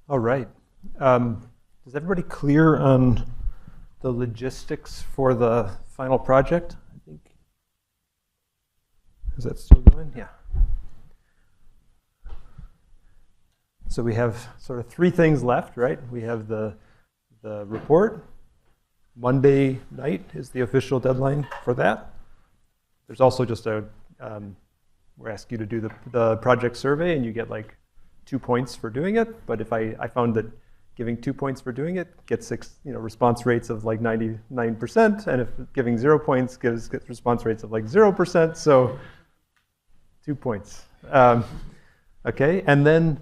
All right. Is everybody clear on the logistics for the final project? I think. Is that still going? Yeah. So we have sort of three things left, right? We have the report. Monday night is the official deadline for that. There's also just a, we ask you to do the project survey, and you get like 2 points for doing it. But if I found that giving 2 points for doing it gets response rates of like 99%, and if giving 0 points gets response rates of like 0%. So 2 points. Okay, and then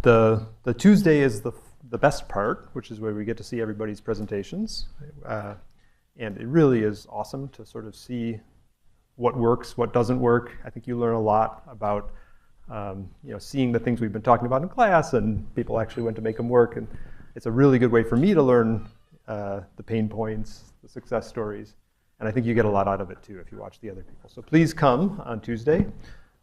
the Tuesday is the best part, which is where we get to see everybody's presentations. And it really is awesome to sort of see what works, what doesn't work. I think you learn a lot about seeing the things we've been talking about in class, and people actually went to make them work. And it's a really good way for me to learn the pain points, the success stories. And I think you get a lot out of it too if you watch the other people. So please come on Tuesday.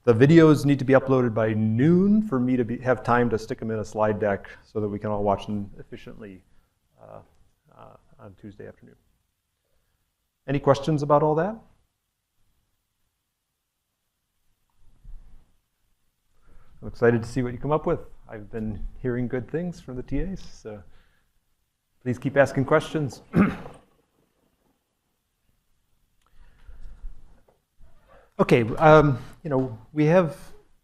The videos need to be uploaded by noon for me to have time to stick them in a slide deck so that we can all watch them efficiently on Tuesday afternoon. Any questions about all that? I'm excited to see what you come up with. I've been hearing good things from the TAs, so please keep asking questions. Okay, we have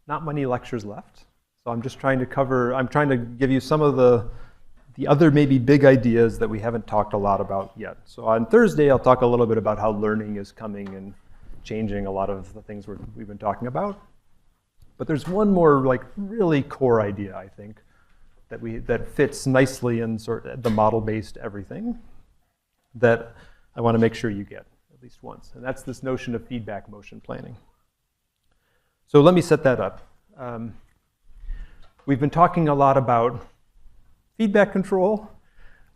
not many lectures left, so I'm just trying to give you some of the other maybe big ideas that we haven't talked a lot about yet. So on Thursday, I'll talk a little bit about how learning is coming and changing a lot of the things we've been talking about. But there's one more like really core idea, I think, that fits nicely in sort of the model-based everything that I want to make sure you get at least once, and that's this notion of feedback motion planning. So let me set that up. We've been talking a lot about feedback control.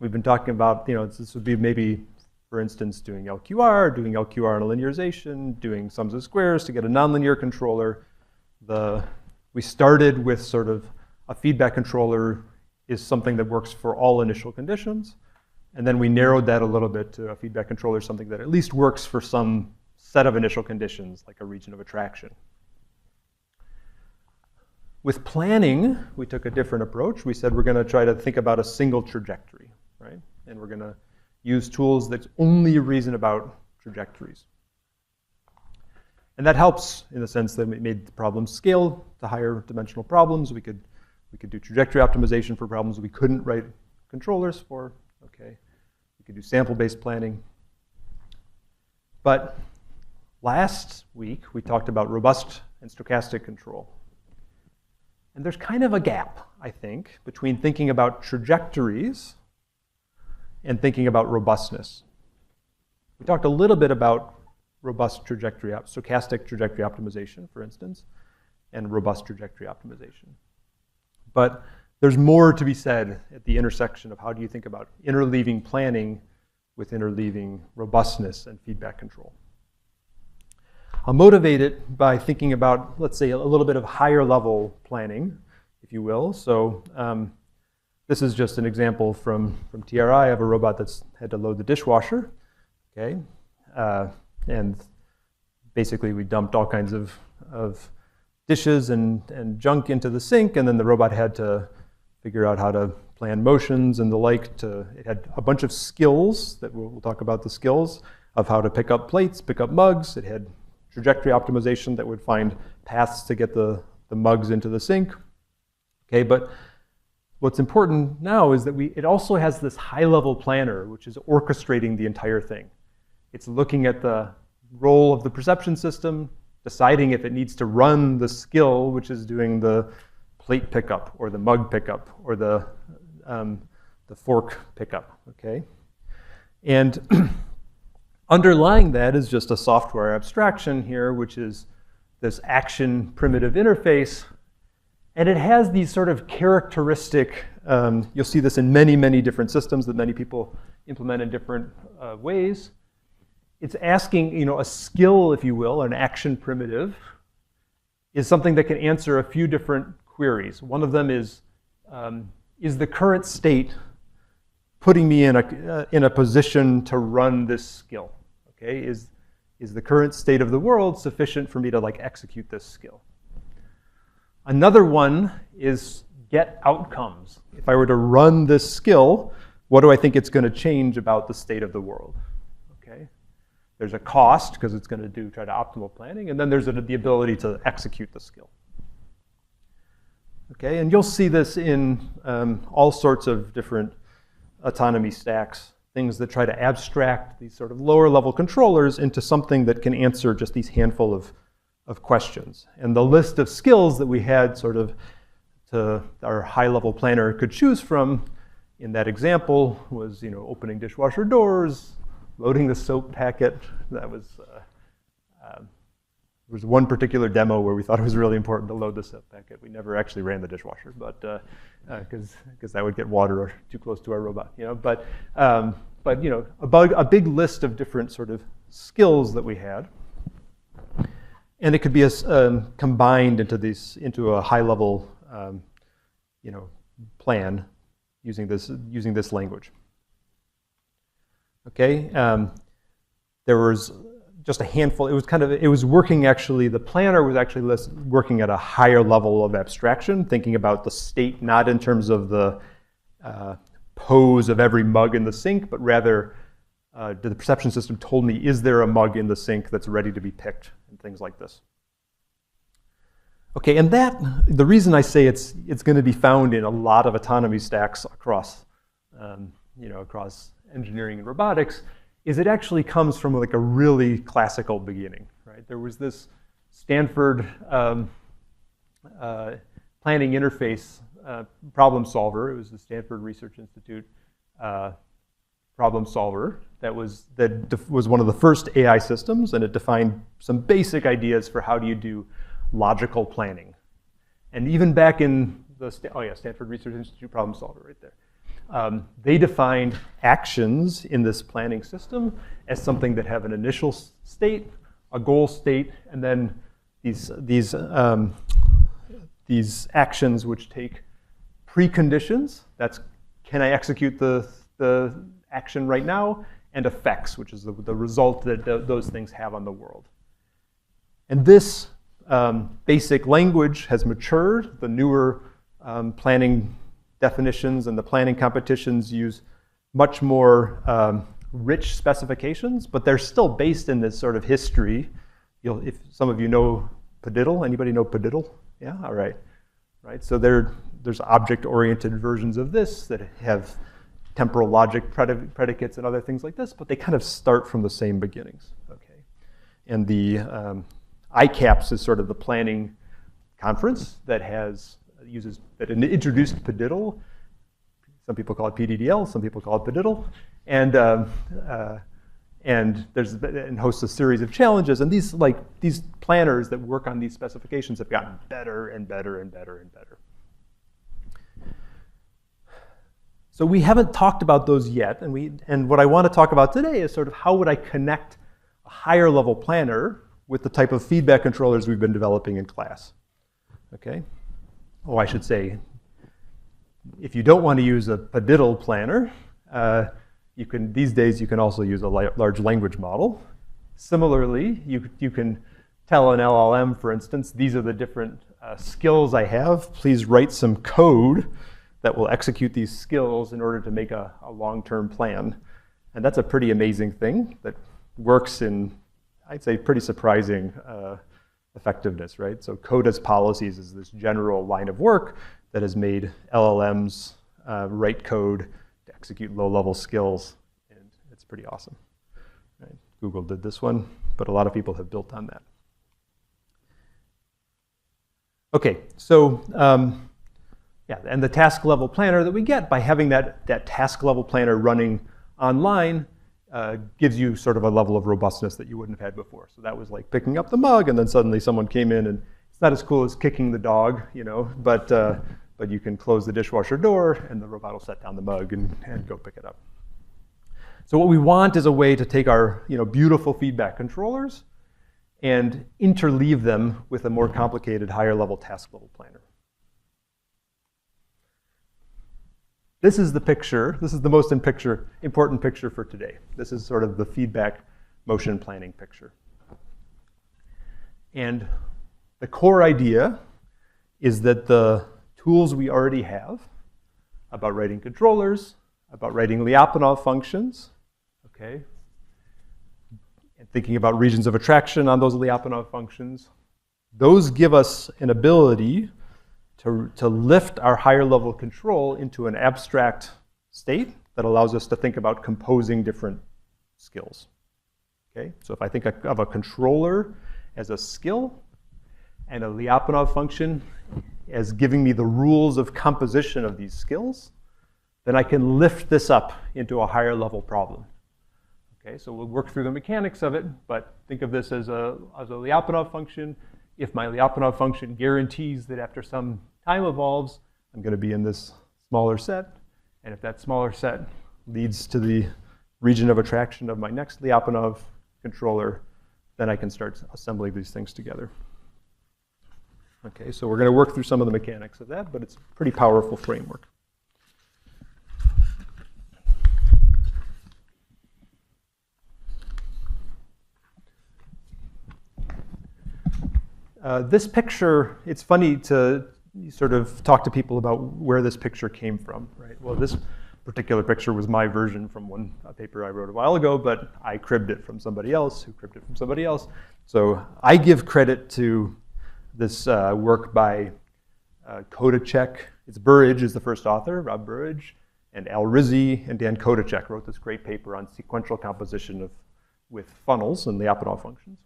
We've been talking about, this would be maybe, for instance, doing LQR on a linearization, doing sums of squares to get a nonlinear controller. We started with sort of a feedback controller is something that works for all initial conditions. And then we narrowed that a little bit to a feedback controller, something that at least works for some set of initial conditions, like a region of attraction. With planning, we took a different approach. We said we're going to try to think about a single trajectory, right? And we're going to use tools that only reason about trajectories. And that helps in the sense that we made the problems scale to higher dimensional problems. We could do trajectory optimization for problems we couldn't write controllers for. Okay. We could do sample-based planning. But last week, we talked about robust and stochastic control. And there's kind of a gap, I think, between thinking about trajectories and thinking about robustness. We talked a little bit about robust trajectory, stochastic trajectory optimization, for instance, and robust trajectory optimization. But there's more to be said at the intersection of how do you think about interleaving planning with interleaving robustness and feedback control. I'll motivate it by thinking about, let's say, a little bit of higher level planning, if you will. So this is just an example from TRI of a robot that's had to load the dishwasher. Okay, and basically we dumped all kinds of dishes and junk into the sink, and then the robot had to figure out how to plan motions and the like. It had a bunch of skills that we'll talk about, the skills of how to pick up plates, pick up mugs. It had trajectory optimization that would find paths to get the mugs into the sink. Okay, but what's important now is that it also has this high-level planner, which is orchestrating the entire thing. It's looking at the role of the perception system, deciding if it needs to run the skill, which is doing the plate pickup or the mug pickup or the fork pickup. Okay, and underlying that is just a software abstraction here, which is this action primitive interface. And it has these sort of characteristic, you'll see this in many, many different systems that many people implement in different ways. It's asking, a skill, if you will, an action primitive, is something that can answer a few different queries. One of them is the current state putting me in a position to run this skill? Okay, is the current state of the world sufficient for me to like execute this skill? Another one is get outcomes. If I were to run this skill, what do I think it's going to change about the state of the world? Okay, there's a cost because it's going to try to optimal planning, and then there's the ability to execute the skill. Okay, and you'll see this in all sorts of different autonomy stacks, things that try to abstract these sort of lower level controllers into something that can answer just these handful of questions. And the list of skills that we had sort of to our high level planner could choose from in that example was, opening dishwasher doors, loading the soap packet. That was, there was one particular demo where we thought it was really important to load the soap packet. We never actually ran the dishwasher, but because that would get water too close to our robot. But a big list of different sort of skills that we had, and it could be combined into a high level plan using this language. Okay, there was just a handful. It was working actually. The planner was actually working at a higher level of abstraction, thinking about the state not in terms of the pose of every mug in the sink, but rather did the perception system told me, is there a mug in the sink that's ready to be picked, and things like this. Okay, and the reason I say it's going to be found in a lot of autonomy stacks across across engineering and robotics is it actually comes from like a really classical beginning, right? There was this Stanford planning interface problem solver. It was the Stanford Research Institute problem solver that was one of the first AI systems, and it defined some basic ideas for how do you do logical planning. And even back in the Stanford Research Institute problem solver right there. They defined actions in this planning system as something that have an initial state, a goal state, and then these actions which take preconditions. That's can I execute the action right now, and effects, which is the result that those things have on the world. And this basic language has matured. The newer planning definitions and the planning competitions use much more rich specifications, but they're still based in this sort of history. If some of you know PDIDL, anybody know PDIDL? Yeah, all right. Right. So there's object-oriented versions of this that have temporal logic predicates and other things like this, but they kind of start from the same beginnings. Okay, and the ICAPS is sort of the planning conference that introduced PDIDL. Some people call it PDDL, some people call it PDIDL, and hosts a series of challenges. And these planners that work on these specifications have gotten better and better and better and better. So we haven't talked about those yet, and what I want to talk about today is sort of how would I connect a higher level planner with the type of feedback controllers we've been developing in class. Okay. Oh, I should say, if you don't want to use a PDIDL planner, these days you can also use a large language model. Similarly, you can tell an LLM, for instance, these are the different skills I have. Please write some code that will execute these skills in order to make a long-term plan. And that's a pretty amazing thing that works in, I'd say, pretty surprising effectiveness, right? So code as policies is this general line of work that has made LLMs write code to execute low-level skills, and it's pretty awesome. Right? Google did this one, but a lot of people have built on that. Okay, so and the task level planner that we get by having that task level planner running online gives you sort of a level of robustness that you wouldn't have had before. So that was like picking up the mug, and then suddenly someone came in, and it's not as cool as kicking the dog, but you can close the dishwasher door, and the robot will set down the mug and go pick it up. So what we want is a way to take our beautiful feedback controllers and interleave them with a more complicated, higher level task level planner. this is the picture. This is the most important picture for today. This is sort of the feedback motion planning picture. And the core idea is that the tools we already have about writing controllers, about writing Lyapunov functions, okay, and thinking about regions of attraction on those Lyapunov functions, those give us an ability to lift our higher level control into an abstract state that allows us to think about composing different skills. Okay, so if I think of a controller as a skill and a Lyapunov function as giving me the rules of composition of these skills, then I can lift this up into a higher level problem. Okay, so we'll work through the mechanics of it, but think of this as a Lyapunov function. If my Lyapunov function guarantees that after some time evolves, I'm going to be in this smaller set, and if that smaller set leads to the region of attraction of my next Lyapunov controller, then I can start assembling these things together. Okay, so we're going to work through some of the mechanics of that, but it's a pretty powerful framework. This picture, it's funny to sort of talk to people about where this picture came from, right? Well, this particular picture was my version from a paper I wrote a while ago, but I cribbed it from somebody else who cribbed it from somebody else. So I give credit to this work by Kodacek. It's Burridge is the first author, Rob Burridge, and Al Rizzi and Dan Kodacek wrote this great paper on sequential composition with funnels and Lyapunov functions.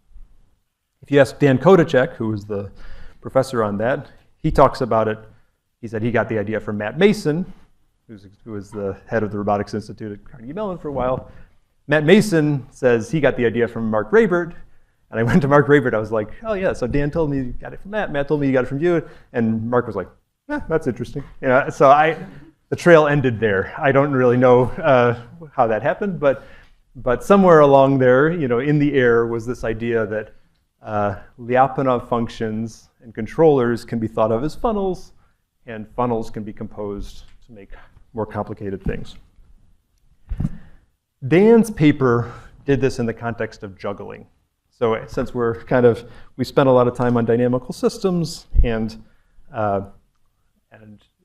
If you ask Dan Kodacek, who was the professor on that, he talks about it. He said he got the idea from Matt Mason, who was the head of the Robotics Institute at Carnegie Mellon for a while. Matt Mason says he got the idea from Mark Rabert. And I went to Mark Rabert. I was like, oh yeah, so Dan told me you got it from Matt. Matt told me you got it from you. And Mark was like, that's interesting. You know, so the trail ended there. I don't really know how that happened, but somewhere along there, you know, in the air was this idea that Lyapunov functions and controllers can be thought of as funnels, and funnels can be composed to make more complicated things. Dan's paper did this in the context of juggling. So since we spent a lot of time on dynamical systems, and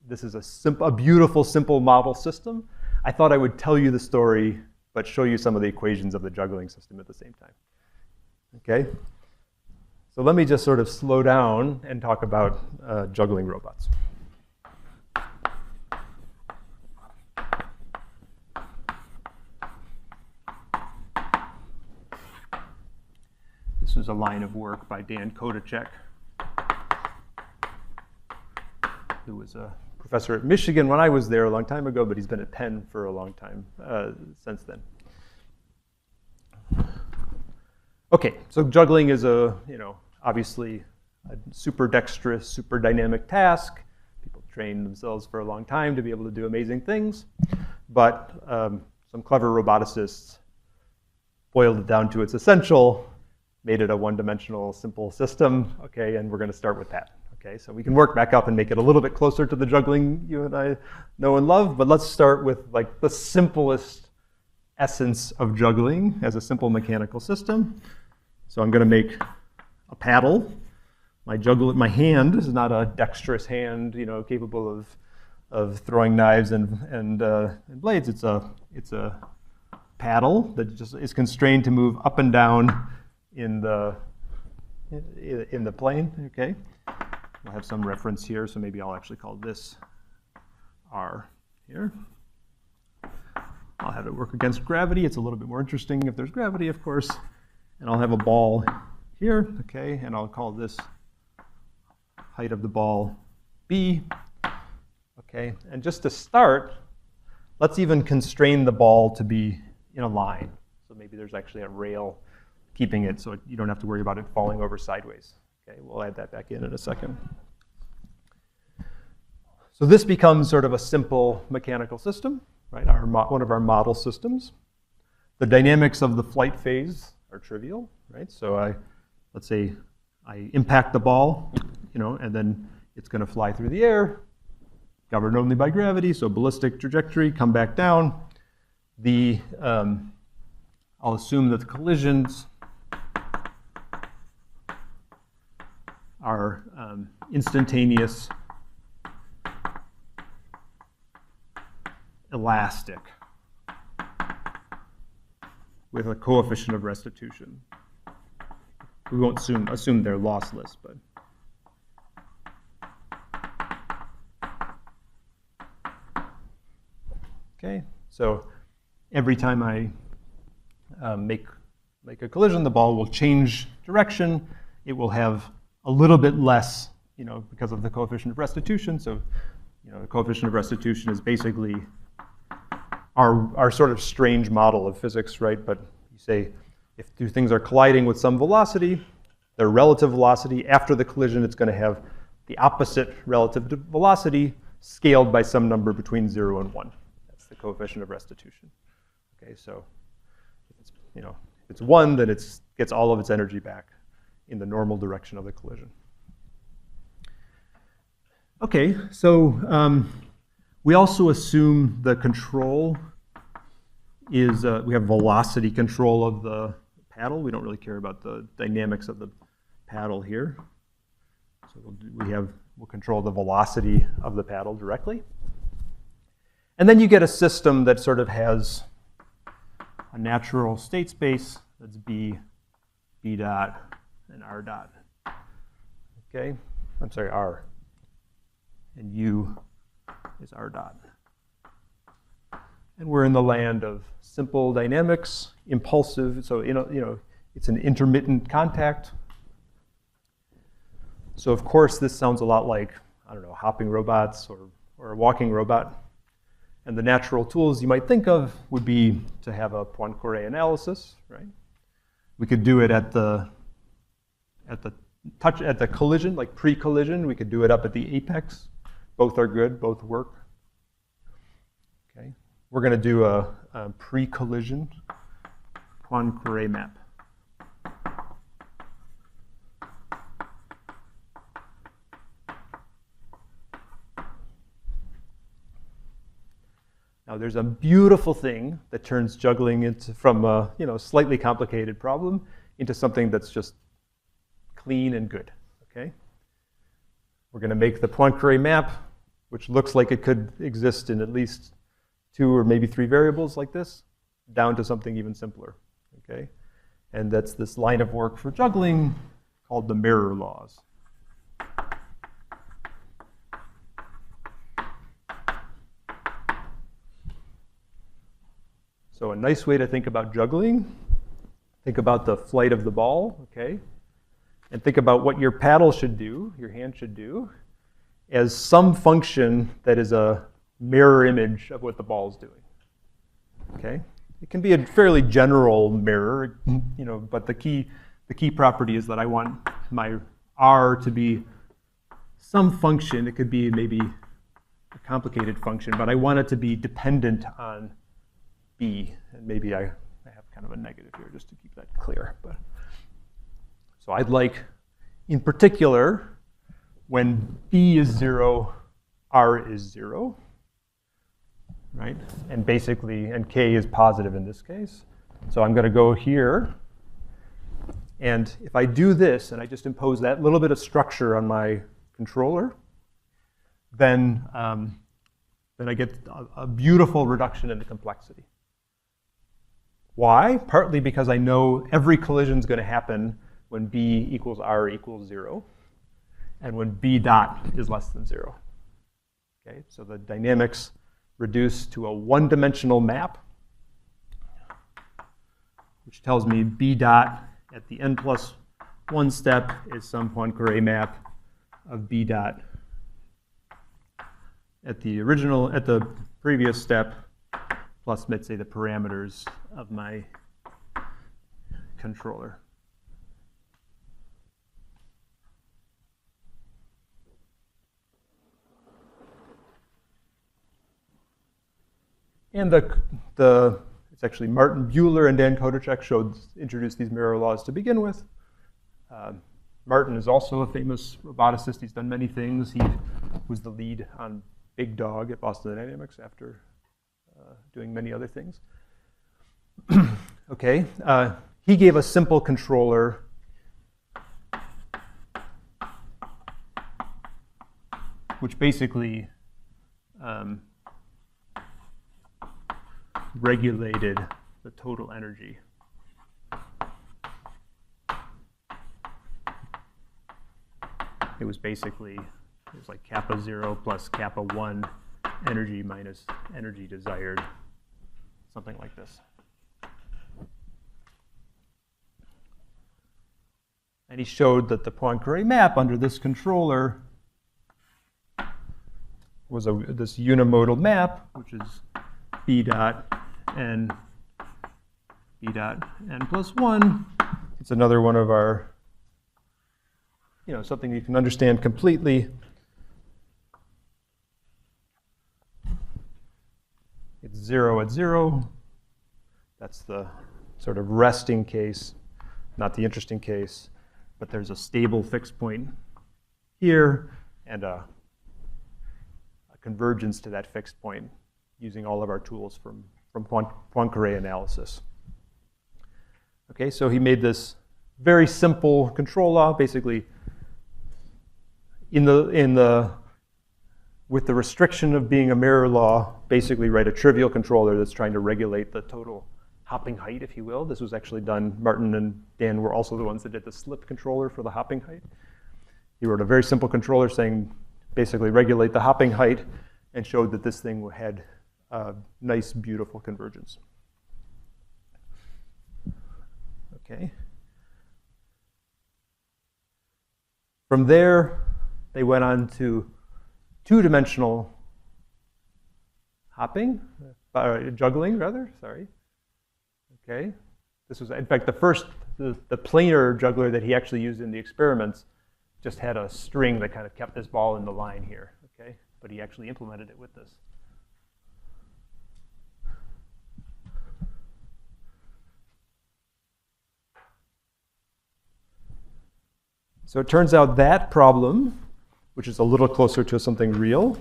this is a beautiful, simple model system, I thought I would tell you the story, but show you some of the equations of the juggling system at the same time. Okay? So let me just sort of slow down and talk about juggling robots. This is a line of work by Dan Kodacek, who was a professor at Michigan when I was there a long time ago, but he's been at Penn for a long time since then. Okay, so juggling is obviously a super dexterous, super dynamic task. People train themselves for a long time to be able to do amazing things, but some clever roboticists boiled it down to its essential, made it a one-dimensional, simple system, okay, and we're going to start with that. Okay, so we can work back up and make it a little bit closer to the juggling you and I know and love, but let's start with like the simplest essence of juggling as a simple mechanical system. So I'm going to make a paddle. My hand is not a dexterous hand, capable of throwing knives and blades. It's a paddle that just is constrained to move up and down in the plane. Okay, I'll have some reference here, so maybe I'll actually call this R here. I'll have it work against gravity. It's a little bit more interesting if there's gravity, of course. And I'll have a ball here, okay, and I'll call this height of the ball B, okay. And just to start, let's even constrain the ball to be in a line. So maybe there's actually a rail keeping it so you don't have to worry about it falling over sideways. Okay, we'll add that back in a second. So this becomes sort of a simple mechanical system, right? One of our model systems. The dynamics of the flight phase are trivial, right? So let's say I impact the ball, and then it's going to fly through the air. governed only by gravity, so ballistic trajectory, come back down. I'll assume that the collisions are instantaneous, elastic, with a coefficient of restitution. We won't assume they're lossless, but. Okay, so every time I make a collision, the ball will change direction. It will have a little bit less, because of the coefficient of restitution. So, the coefficient of restitution is basically our sort of strange model of physics, right? But you say if two things are colliding with some velocity, their relative velocity after the collision, it's going to have the opposite relative velocity scaled by some number between 0 and 1. That's the coefficient of restitution. Okay, so if it's 1, then it gets all of its energy back in the normal direction of the collision. Okay, so we also assume the control is, we have velocity control of the paddle. We don't really care about the dynamics of the paddle here. So we'll control the velocity of the paddle directly. And then you get a system that sort of has a natural state space that's B dot, and R dot. Okay, I'm sorry, R. And U is R dot. And we're in the land of simple dynamics, impulsive, so it's an intermittent contact. So of course this sounds a lot like, I don't know, hopping robots or a walking robot. And the natural tools you might think of would be to have a Poincare analysis, right? We could do it at the collision, like pre-collision. We could do it up at the apex. Both are good, both work. Okay, we're going to do a pre-collision Poincare map. Now, there's a beautiful thing that turns juggling from a slightly complicated problem into something that's just clean and good. Okay, we're going to make the Poincare map, which looks like it could exist in at least 2 or maybe 3 variables like this, down to something even simpler. Okay, and that's this line of work for juggling called the mirror laws. So a nice way to think about juggling, think about the flight of the ball, okay? And think about what your paddle should do, your hand should do, as some function that is a mirror image of what the ball is doing, okay? It can be a fairly general mirror, but the key property is that I want my R to be some function. It could be maybe a complicated function, but I want it to be dependent on B, and maybe I have kind of a negative here just to keep that clear. But so I'd like, in particular, when B is 0, R is 0, right? And basically, and K is positive in this case. So I'm going to go here, and if I do this, and I just impose that little bit of structure on my controller, then I get a beautiful reduction in the complexity. Why? Partly because I know every collision is going to happen when B equals R equals 0, and when B dot is less than 0. Okay, so the dynamics reduce to a one-dimensional map, which tells me B dot at the n+1 step is some Poincare map of B dot at the previous step, plus, let's say, the parameters of my controller. And it's actually Martin Buehler and Dan Kotychek introduced these mirror laws to begin with. Martin is also a famous roboticist. He's done many things. He was the lead on big dog at Boston Dynamics after doing many other things. Okay, he gave a simple controller which basically regulated the total energy. It was like kappa 0 plus kappa 1 energy minus energy desired, something like this. And he showed that the Poincare map under this controller was this unimodal map, which is B dot n plus 1. It's another one of our, something you can understand completely. It's 0 at 0. That's the sort of resting case, not the interesting case. But there's a stable fixed point here and a convergence to that fixed point using all of our tools from Poincare analysis. Okay, so he made this very simple control law, basically with the restriction of being a mirror law, basically write a trivial controller that's trying to regulate the total hopping height, if you will. This was actually done. Martin and Dan were also the ones that did the slip controller for the hopping height. He wrote a very simple controller saying, basically regulate the hopping height, and showed that this thing had nice, beautiful convergence. Okay. From there, they went on to two-dimensional juggling, rather, sorry. Okay, this was, in fact, the planar juggler that he actually used in the experiments just had a string that kind of kept this ball in the line here, okay? But he actually implemented it with this. So it turns out that problem, which is a little closer to something real,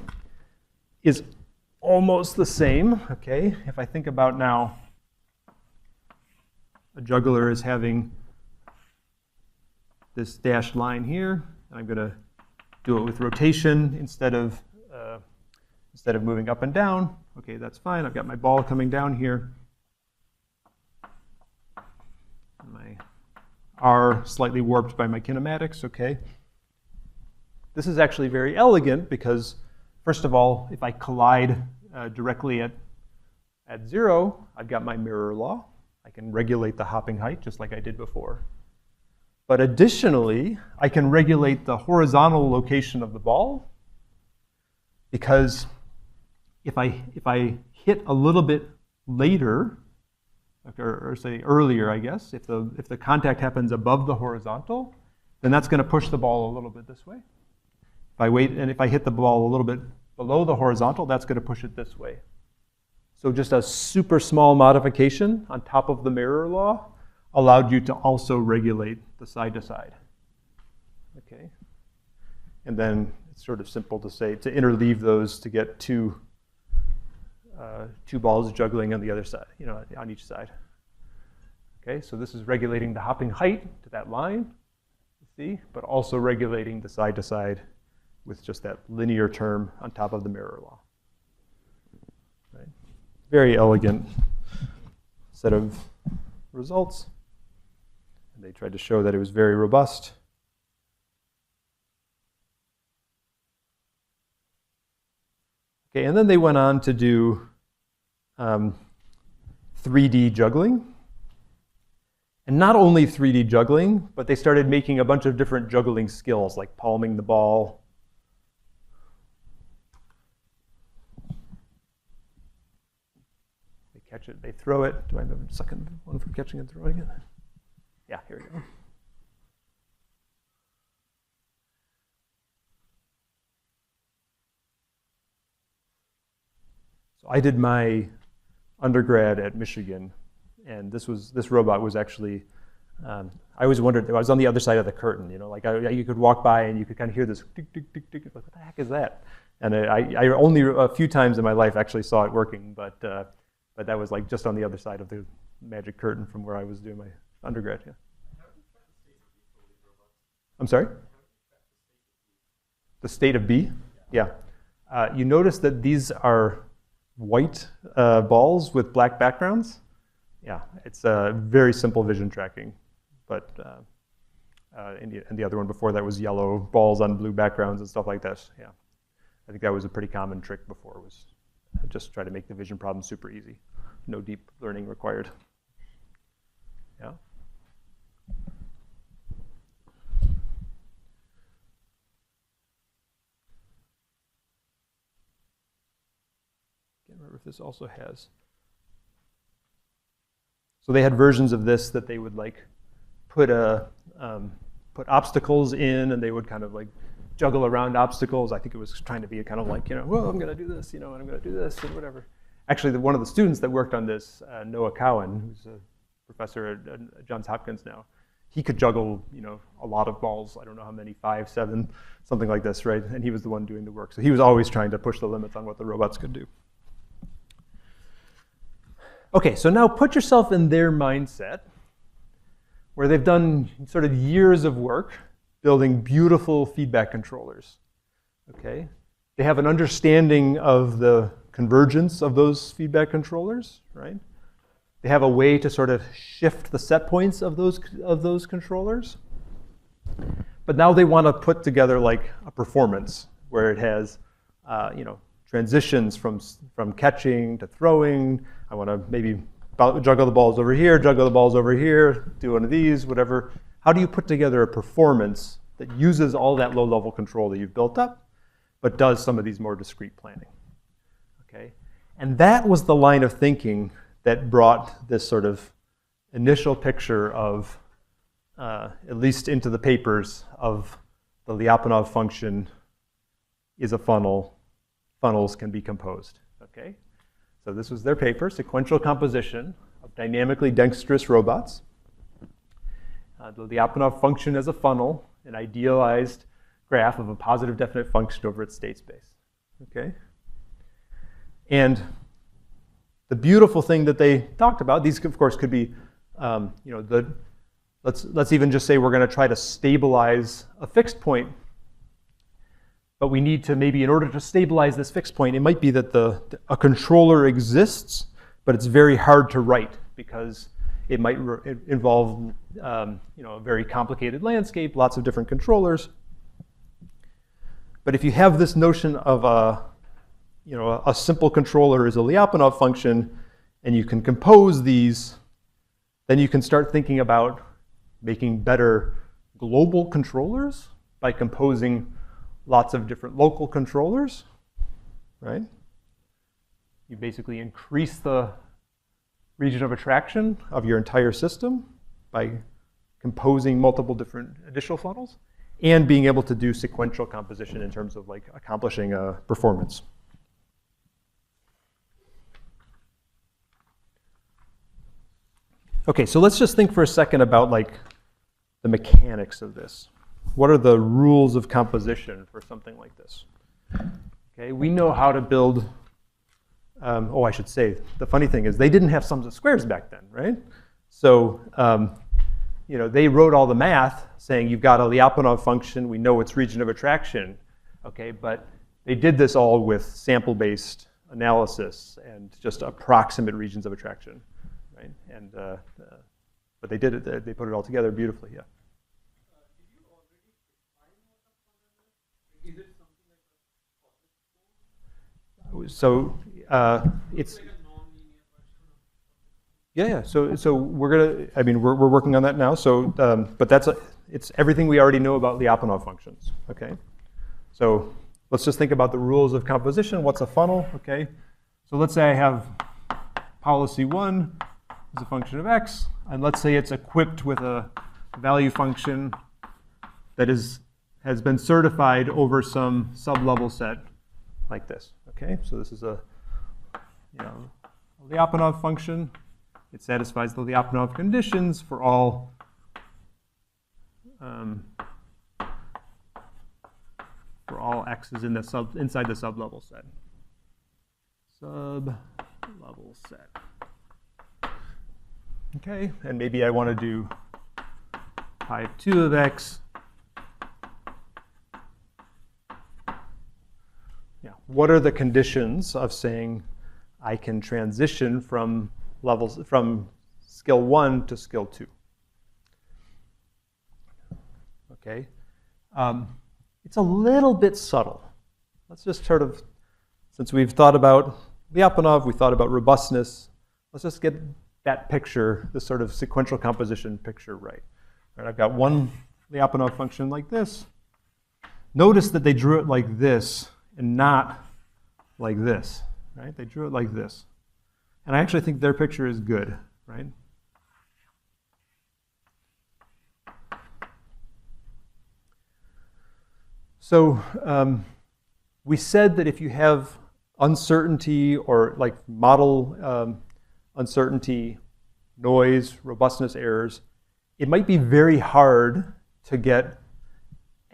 is almost the same, okay? If I think about now, a juggler is having this dashed line here, and I'm going to do it with rotation instead of moving up and down. Okay, that's fine. I've got my ball coming down here. My R slightly warped by my kinematics, okay. This is actually very elegant because, first of all, if I collide directly at 0, I've got my mirror law. I can regulate the hopping height just like I did before. But additionally, I can regulate the horizontal location of the ball because if I hit a little bit later, or say earlier, I guess, if the contact happens above the horizontal, then that's going to push the ball a little bit this way. If I wait, and if I hit the ball a little bit below the horizontal, that's going to push it this way. So just a super small modification on top of the mirror law allowed you to also regulate the side to side. Okay. And then it's sort of simple to say, to interleave those to get two balls juggling on the other side, on each side. Okay, so this is regulating the hopping height to that line, you see, but also regulating the side to side with just that linear term on top of the mirror law. Right. Very elegant set of results. And they tried to show that it was very robust. Okay, and then they went on to do 3D juggling. And not only 3D juggling, but they started making a bunch of different juggling skills, like palming the ball. They catch it, they throw it. Do I have a second one for catching and throwing it? Yeah, here we go. So I did my undergrad at Michigan, and this robot was actually, I always wondered, I was on the other side of the curtain, like you could walk by and you could kind of hear this tick, tick, tick, tick. Like, what the heck is that? And I only a few times in my life actually saw it working, but that was like just on the other side of the magic curtain from where I was doing my undergrad. Yeah. I'm sorry? The state of B? Yeah. You notice that these are white balls with black backgrounds? Yeah, it's very simple vision tracking. But and the other one before that was yellow balls on blue backgrounds and stuff like that. Yeah. I think that was a pretty common trick before, was just try to make the vision problem super easy. No deep learning required. Yeah. Can't remember if this also has. So they had versions of this that they would like put obstacles in, and they would kind of like juggle around obstacles. I think it was trying to be a kind of like, well, I'm going to do this, and I'm going to do this, and whatever. Actually, one of the students that worked on this, Noah Cowan, who's a professor at Johns Hopkins now, he could juggle, a lot of balls. I don't know how many, 5, 7, something like this, right? And he was the one doing the work. So he was always trying to push the limits on what the robots could do. Okay, so now put yourself in their mindset, where they've done sort of years of work building beautiful feedback controllers. Okay, they have an understanding of the convergence of those feedback controllers, right? They have a way to sort of shift the set points of those controllers. But now they want to put together like a performance where it has, transitions from catching to throwing. I want to maybe juggle the balls over here, juggle the balls over here, do one of these, whatever. How do you put together a performance that uses all that low-level control that you've built up, but does some of these more discrete planning? Okay, and that was the line of thinking that brought this sort of initial picture of, at least into the papers, of the Lyapunov function is a funnel. Funnels can be composed. Okay, so this was their paper, Sequential Composition of Dynamically Dexterous Robots. The Lyapunov function as a funnel, an idealized graph of a positive definite function over its state space. Okay, and the beautiful thing that they talked about, these of course could be, let's even just say we're going to try to stabilize a fixed point. But we need to maybe, in order to stabilize this fixed point, it might be that a controller exists, but it's very hard to write because it might involve a very complicated landscape, lots of different controllers. But if you have this notion of a simple controller is a Lyapunov function, and you can compose these, then you can start thinking about making better global controllers by composing lots of different local controllers, right? You basically increase the region of attraction of your entire system by composing multiple different additional funnels and being able to do sequential composition in terms of like accomplishing a performance. Okay, so let's just think for a second about like the mechanics of this. What are the rules of composition for something like this? Okay, we know how to build, I should say, the funny thing is they didn't have sums of squares back then, right? So, they wrote all the math saying you've got a Lyapunov function, we know its region of attraction, okay, but they did this all with sample-based analysis and just approximate regions of attraction, right? And, but they did it, they put it all together beautifully, yeah. So it's yeah. So we're working on that now. So but it's everything we already know about Lyapunov functions. Okay. So let's just think about the rules of composition. What's a funnel? Okay. So let's say I have policy 1 is a function of x, and let's say it's equipped with a value function that has been certified over some sub-level set like this. Okay, so this is a Lyapunov function. It satisfies the Lyapunov conditions for all for all x's in the inside the sublevel set. Sublevel set. Okay, and maybe I want to do pi of 2 of x. Yeah, what are the conditions of saying I can transition from skill 1 to skill 2? Okay, it's a little bit subtle. Let's just sort of, since we've thought about Lyapunov, we thought about robustness, let's just get that picture, this sort of sequential composition picture right. All right, I've got one Lyapunov function like this. Notice that they drew it like this and not like this, right? They drew it like this. And I actually think their picture is good, right? So we said that if you have uncertainty or like model uncertainty, noise, robustness errors, it might be very hard to get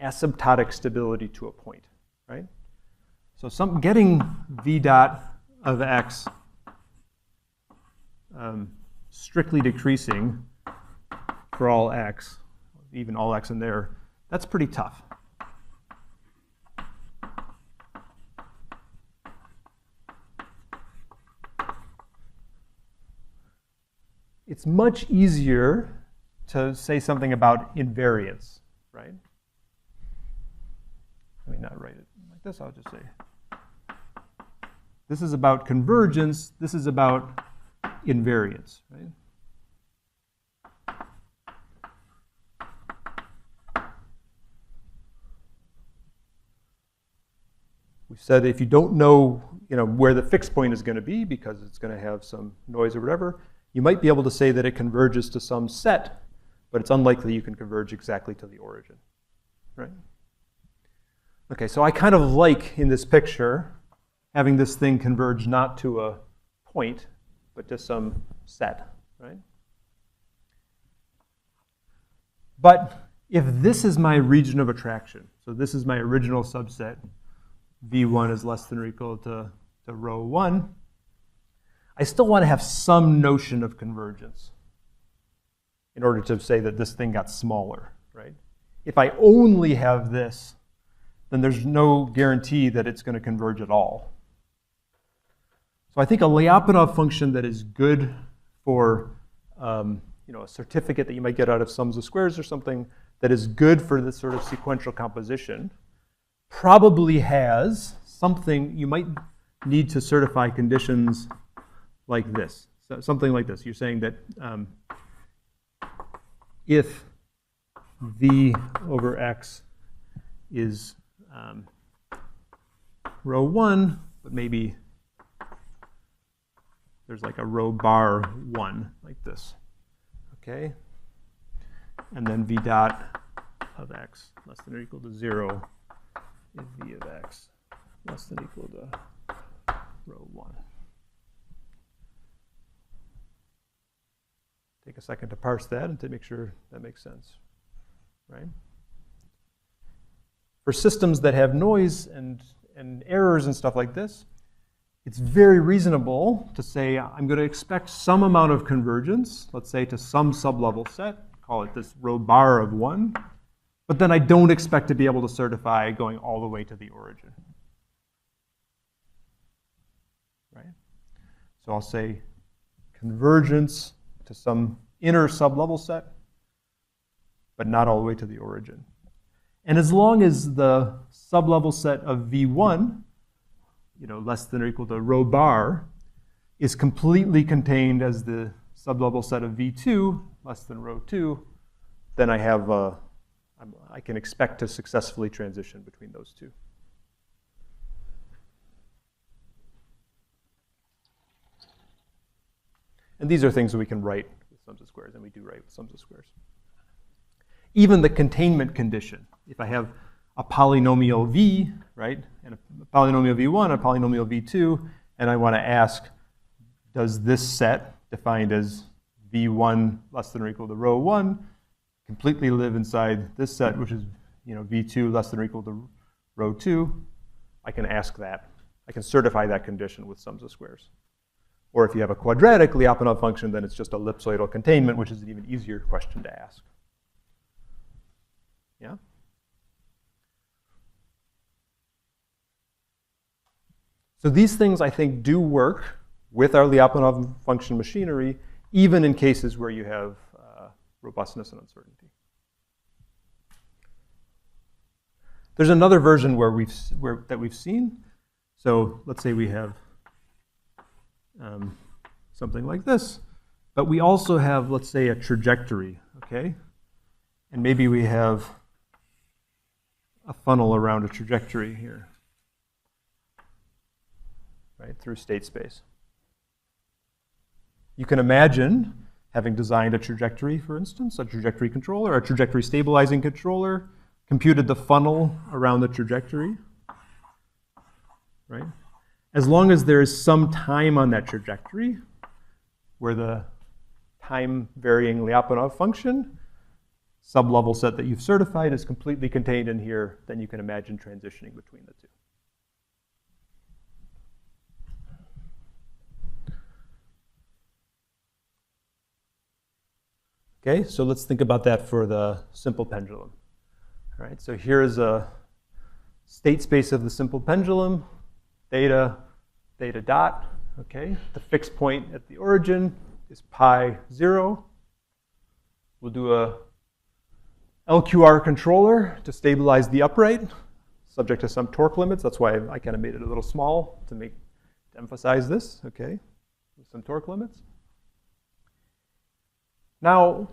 asymptotic stability to a point, right? So getting v dot of x strictly decreasing for all x, even all x in there, that's pretty tough. It's much easier to say something about invariance, right? Let me not write it like this, I'll just say. This is about convergence, this is about invariance, right? We said if you don't know, where the fixed point is going to be because it's going to have some noise or whatever, you might be able to say that it converges to some set, but it's unlikely you can converge exactly to the origin, right? Okay, so I kind of like in this picture having this thing converge not to a point, but to some set, right? But if this is my region of attraction, so this is my original subset, V1 is less than or equal to rho 1, I still want to have some notion of convergence in order to say that this thing got smaller, right? If I only have this, then there's no guarantee that it's going to converge at all. So I think a Lyapunov function that is good for a certificate that you might get out of sums of squares or something that is good for this sort of sequential composition probably has something, you might need to certify conditions like this, so something like this. You're saying that if v over x is rho 1, but maybe there's like a rho bar 1, like this, okay? And then v dot of x less than or equal to 0 if v of x less than or equal to rho 1. Take a second to parse that and to make sure that makes sense, right? For systems that have noise and errors and stuff like this, it's very reasonable to say I'm going to expect some amount of convergence, let's say to some sublevel set, call it this rho bar of 1, but then I don't expect to be able to certify going all the way to the origin, right? So I'll say convergence to some inner sublevel set, but not all the way to the origin. And as long as the sublevel set of V1, less than or equal to rho bar, is completely contained as the sublevel set of V2, less than rho 2, then I can expect to successfully transition between those two. And these are things that we can write with sums of squares, and we do write with sums of squares. Even the containment condition, if I have a polynomial v, right, and a polynomial v1, a polynomial v2, and I want to ask, does this set, defined as v1 less than or equal to rho 1, completely live inside this set, which is v2 less than or equal to row 2, I can ask that. I can certify that condition with sums of squares. Or if you have a quadratic Lyapunov function, then it's just ellipsoidal containment, which is an even easier question to ask. Yeah? So these things, I think, do work with our Lyapunov function machinery, even in cases where you have robustness and uncertainty. There's another version that we've seen. So let's say we have something like this, but we also have, let's say, a trajectory, okay? And maybe we have a funnel around a trajectory here, right, through state space. You can imagine having designed a trajectory, for instance, a trajectory controller, a trajectory stabilizing controller, computed the funnel around the trajectory, right? As long as there is some time on that trajectory where the time-varying Lyapunov function sublevel set that you've certified is completely contained in here, then you can imagine transitioning between the two. Okay, so let's think about that for the simple pendulum. All right, so here is a state space of the simple pendulum, theta, theta dot, okay? The fixed point at the origin is pi 0. We'll do a LQR controller to stabilize the upright, subject to some torque limits. That's why I kind of made it a little small to emphasize this, okay? With some torque limits. Now,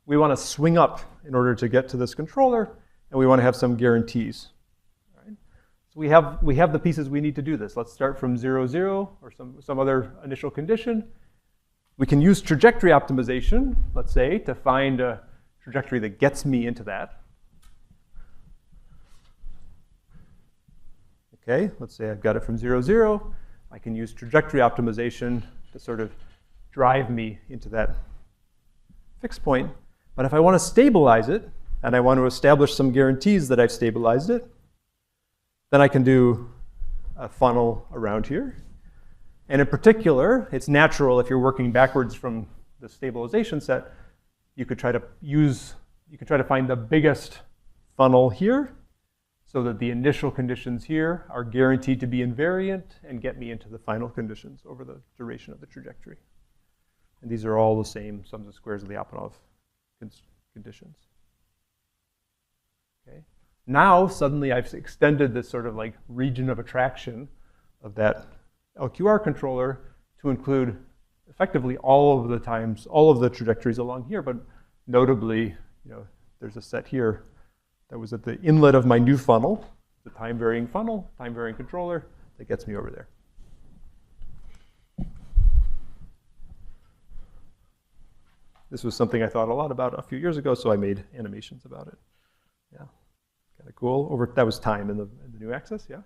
we want to swing up in order to get to this controller, and we want to have some guarantees. All right? So we have the pieces we need to do this. Let's start from 0, 0, or some other initial condition. We can use trajectory optimization, let's say, to find a trajectory that gets me into that. Okay, let's say I've got it from 0, 0. I can use trajectory optimization to sort of drive me into that fixed point. But if I want to stabilize it, and I want to establish some guarantees that I've stabilized it, then I can do a funnel around here. And in particular, it's natural if you're working backwards from the stabilization set, you could try to find the biggest funnel here so that the initial conditions here are guaranteed to be invariant and get me into the final conditions over the duration of the trajectory. And these are all the same sums of squares of Lyapunov conditions. Okay. Now, suddenly I've extended this sort of like region of attraction of that LQR controller to include effectively all of the trajectories along here, but notably, there's a set here that was at the inlet of my new funnel, the time-varying funnel, time-varying controller, that gets me over there. This was something I thought a lot about a few years ago, so I made animations about it. Yeah, kind of cool. That was time in the new axis, yeah.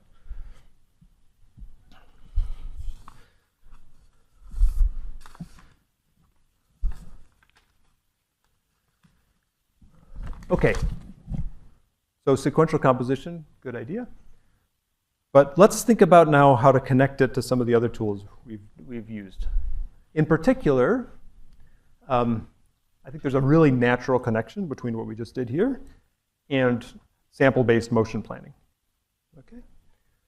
Okay, so sequential composition, good idea. But let's think about now how to connect it to some of the other tools we've used. In particular, I think there's a really natural connection between what we just did here and sample-based motion planning. Okay,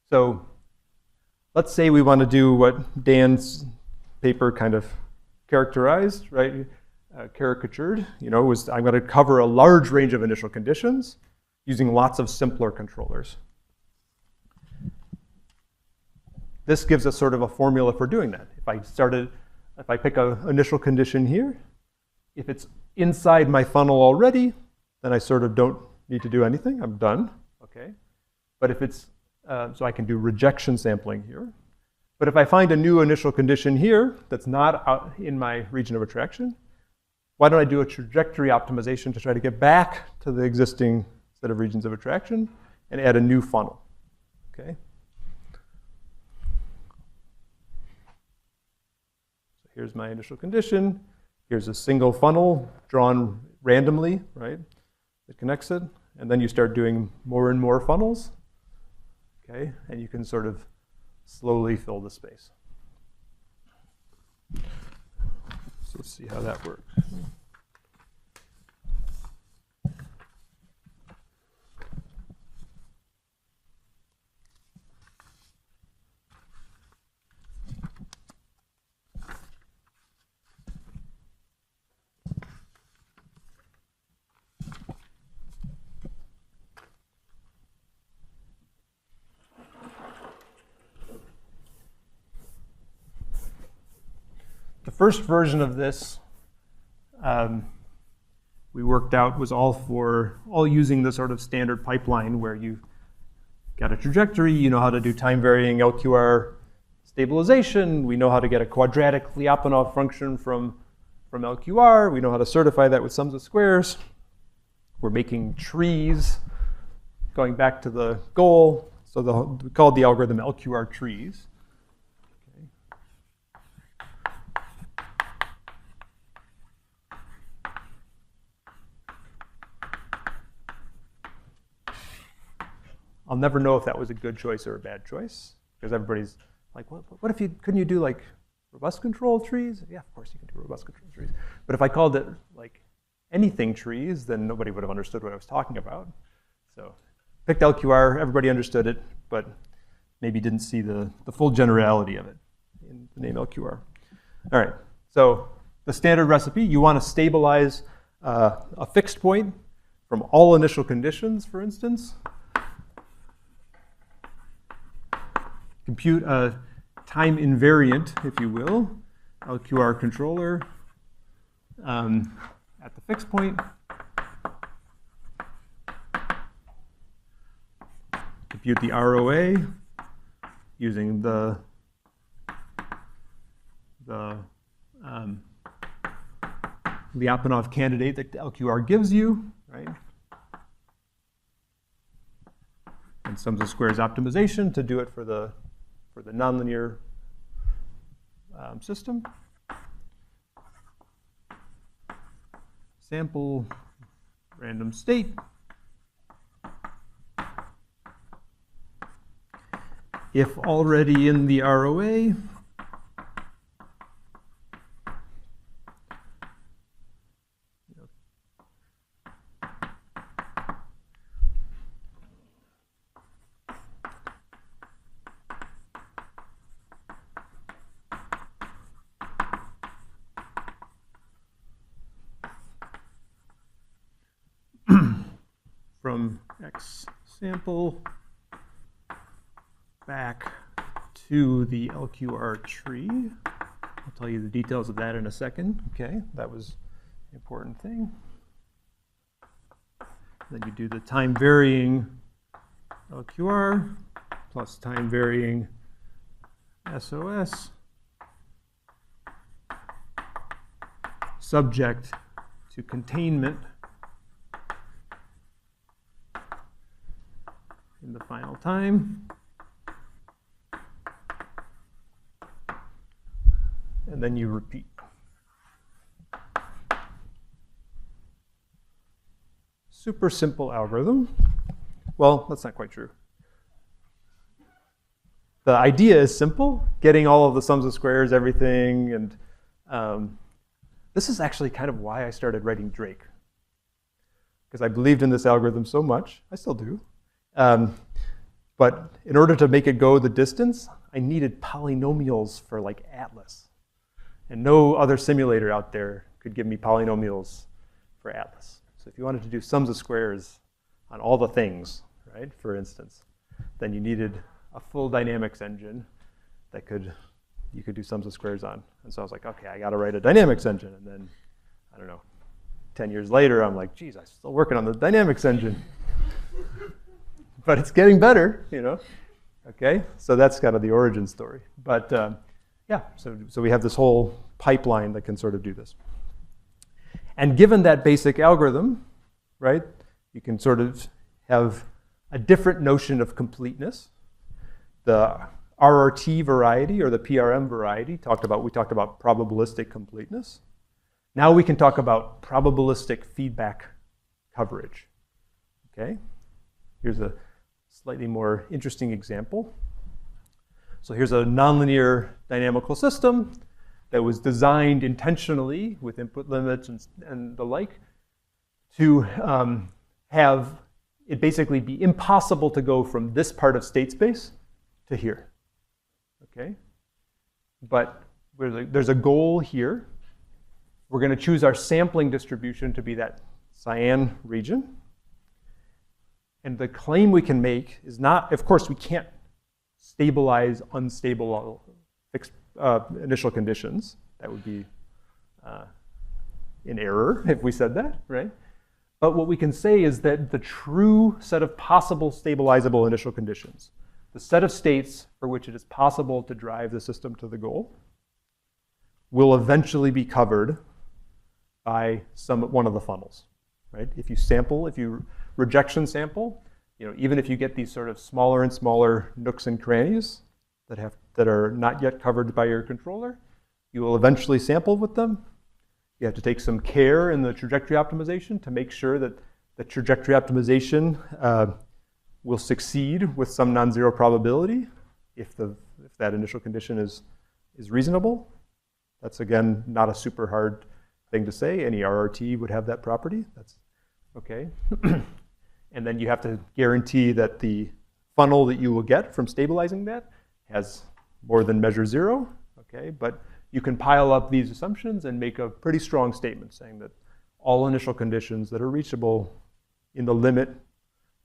so let's say we want to do what Dan's paper kind of characterized, right? Caricatured, I'm going to cover a large range of initial conditions using lots of simpler controllers. This gives us sort of a formula for doing that. If I pick an initial condition here, if it's inside my funnel already, then I sort of don't need to do anything. I'm done, okay? But if it's, so I can do rejection sampling here. But if I find a new initial condition here that's not out in my region of attraction, why don't I do a trajectory optimization to try to get back to the existing set of regions of attraction and add a new funnel, okay? So here's my initial condition. Here's a single funnel drawn randomly, right? That connects it. And then you start doing more and more funnels. okay? And you can sort of slowly fill the space. So let's see how that works. The first version of this we worked out was all using the sort of standard pipeline where you got a trajectory, you know how to do time varying LQR stabilization, we know how to get a quadratic Lyapunov function from LQR, we know how to certify that with sums of squares. We're making trees, going back to the goal, so we called the algorithm LQR trees. I'll never know if that was a good choice or a bad choice, because everybody's like, what if couldn't you do like robust control trees? Yeah, of course you can do robust control trees. But if I called it like anything trees, then nobody would have understood what I was talking about. So picked LQR, everybody understood it, but maybe didn't see the full generality of it in the name LQR. All right, so the standard recipe, you want to stabilize a fixed point from all initial conditions, for instance. Compute a time invariant, if you will, LQR controller at the fixed point. Compute the ROA using the Lyapunov candidate that LQR gives you, right? And sums of squares optimization to do it for the nonlinear system. Sample random state. If already in the ROA, from X sample back to the LQR tree. I'll tell you the details of that in a second. Okay, that was the important thing. Then you do the time varying LQR plus time varying SOS subject to containment in the final time. And then you repeat. Super simple algorithm. Well, that's not quite true. The idea is simple, getting all of the sums of squares, everything, and this is actually kind of why I started writing Drake. Because I believed in this algorithm so much, I still do. But in order to make it go the distance, I needed polynomials for like Atlas. And no other simulator out there could give me polynomials for Atlas. So if you wanted to do sums of squares on all the things, right, for instance, then you needed a full dynamics engine that you could do sums of squares on. And so I was like, okay, I got to write a dynamics engine. And then, I don't know, 10 years later, I'm like, geez, I'm still working on the dynamics engine. But it's getting better, you know. Okay, so that's kind of the origin story. But yeah, so we have this whole pipeline that can sort of do this. And given that basic algorithm, right, you can sort of have a different notion of completeness. The RRT variety or the PRM variety we talked about probabilistic completeness. Now we can talk about probabilistic feedback coverage. Okay, here's a slightly more interesting example. So here's a nonlinear dynamical system that was designed intentionally with input limits and the like to have it basically be impossible to go from this part of state space to here. Okay? But there's a goal here. We're going to choose our sampling distribution to be that cyan region. And the claim we can make is not, of course, we can't stabilize unstable fixed initial conditions. That would be in error if we said that, right? But what we can say is that the true set of possible stabilizable initial conditions, the set of states for which it is possible to drive the system to the goal, will eventually be covered by one of the funnels, right? If you rejection sample, even if you get these sort of smaller and smaller nooks and crannies that are not yet covered by your controller, you will eventually sample with them. You have to take some care in the trajectory optimization to make sure that the trajectory optimization will succeed with some non-zero probability if that initial condition is reasonable. That's, again, not a super hard thing to say. Any RRT would have that property. That's okay. And then you have to guarantee that the funnel that you will get from stabilizing that has more than measure zero. Okay, but you can pile up these assumptions and make a pretty strong statement saying that all initial conditions that are reachable in the limit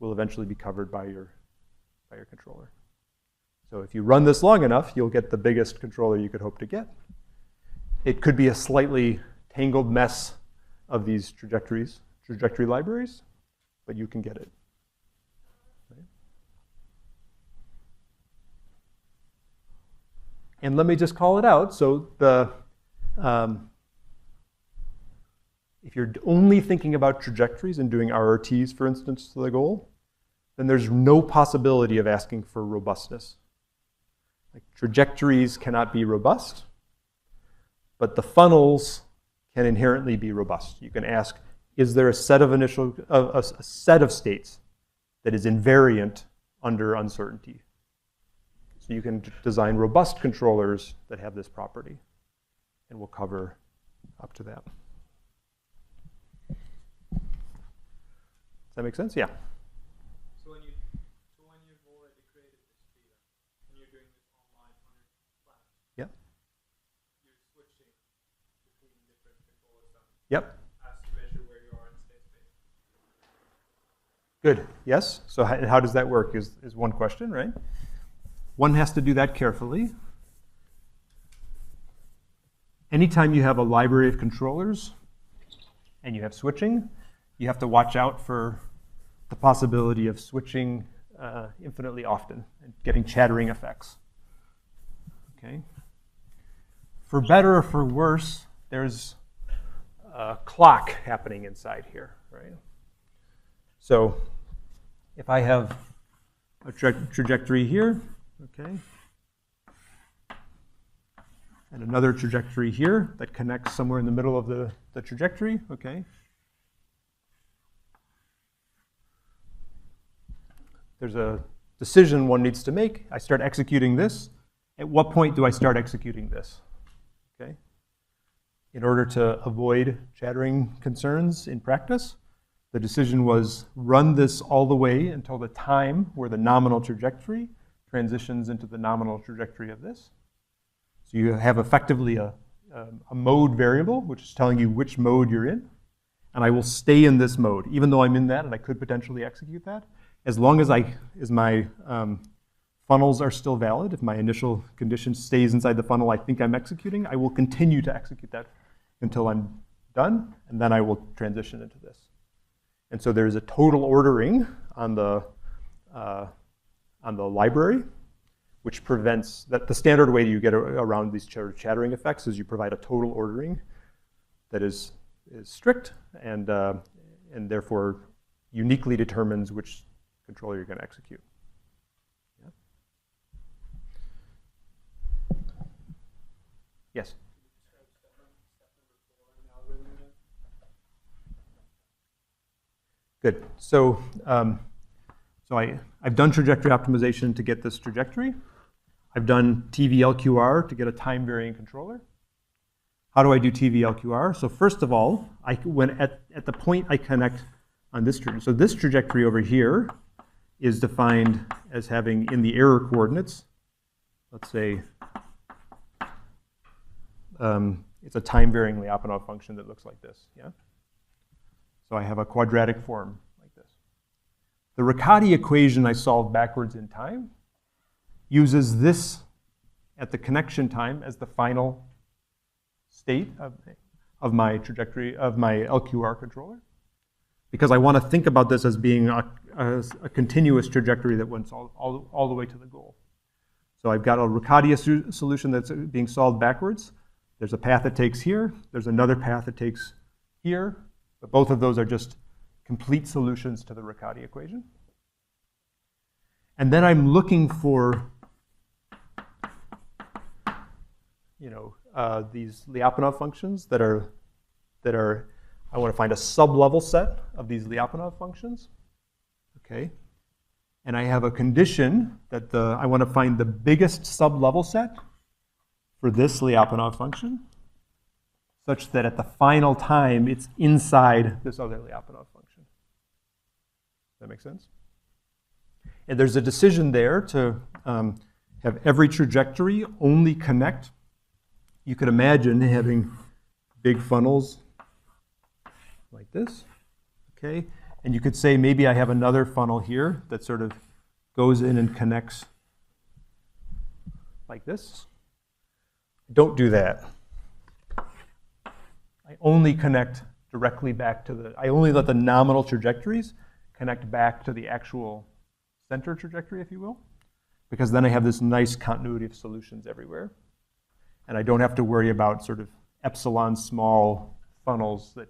will eventually be covered by your controller. So if you run this long enough, you'll get the biggest controller you could hope to get. It could be a slightly tangled mess of these trajectory libraries, but you can get it. Right? And let me just call it out. So if you're only thinking about trajectories and doing RRTs, for instance, to the goal, then there's no possibility of asking for robustness. Like, trajectories cannot be robust, but the funnels can inherently be robust. You can ask, is there a set of a set of states that is invariant under uncertainty? So you can design robust controllers that have this property, and we'll cover up to that. Does that make sense? Yeah. So when you've already created this data and you're doing this online on your class, yep. You're switching between different controller zones. Yep. Good. Yes. So how does that work is one question, right? One has to do that carefully. Anytime you have a library of controllers and you have switching, you have to watch out for the possibility of switching infinitely often and getting chattering effects. Okay. For better or for worse, there's a clock happening inside here, right? So if I have a trajectory here, okay, and another trajectory here that connects somewhere in the middle of the trajectory, okay, there's a decision one needs to make. I start executing this. At what point do I start executing this? Okay. In order to avoid chattering concerns in practice, the decision was run this all the way until the time where the nominal trajectory transitions into the nominal trajectory of this. So you have effectively a mode variable, which is telling you which mode you're in. And I will stay in this mode, even though I'm in that and I could potentially execute that. As long as my funnels are still valid, if my initial condition stays inside the funnel I think I'm executing, I will continue to execute that until I'm done, and then I will transition into this. And so there's a total ordering on the library, which prevents that. The standard way you get around these chattering effects is you provide a total ordering that is strict and therefore uniquely determines which controller you're going to execute. Yeah. Yes. Good. So So I've done trajectory optimization to get this trajectory. I've done TVLQR to get a time-varying controller. How do I do TVLQR? So first of all, when at the point I connect on this trajectory, so this trajectory over here is defined as having in the error coordinates, let's say it's a time-varying Lyapunov function that looks like this, yeah? So I have a quadratic form like this. The Riccati equation I solved backwards in time uses this at the connection time as the final state of my trajectory, of my LQR controller, because I want to think about this as being a continuous trajectory that went all the way to the goal. So I've got a Riccati solution that's being solved backwards. There's a path it takes here. There's another path it takes here. But both of those are just complete solutions to the Riccati equation. And then I'm looking for, these Lyapunov functions that are, I want to find a sub-level set of these Lyapunov functions, okay? And I have a condition that I want to find the biggest sub-level set for this Lyapunov function, such that at the final time, it's inside this other Lyapunov function. Does that make sense? And there's a decision there to have every trajectory only connect. You could imagine having big funnels like this, okay? And you could say maybe I have another funnel here that sort of goes in and connects like this. Don't do that. I only connect directly back to I only let the nominal trajectories connect back to the actual center trajectory, if you will, because then I have this nice continuity of solutions everywhere. And I don't have to worry about sort of epsilon small funnels that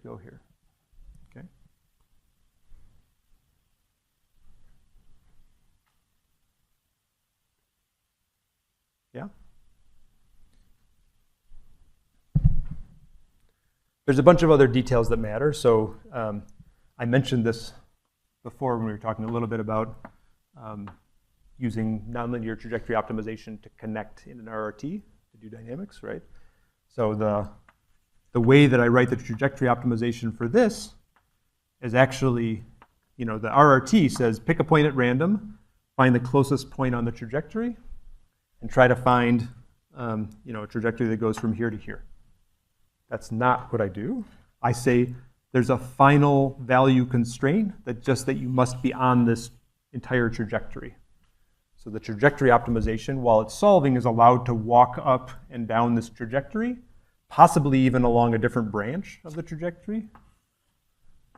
go here, okay? Yeah? There's a bunch of other details that matter. So I mentioned this before when we were talking a little bit about using nonlinear trajectory optimization to connect in an RRT to do dynamics, right? So the way that I write the trajectory optimization for this is actually, the RRT says pick a point at random, find the closest point on the trajectory, and try to find a trajectory that goes from here to here. That's not what I do. I say there's a final value constraint that you must be on this entire trajectory. So the trajectory optimization, while it's solving, is allowed to walk up and down this trajectory, possibly even along a different branch of the trajectory,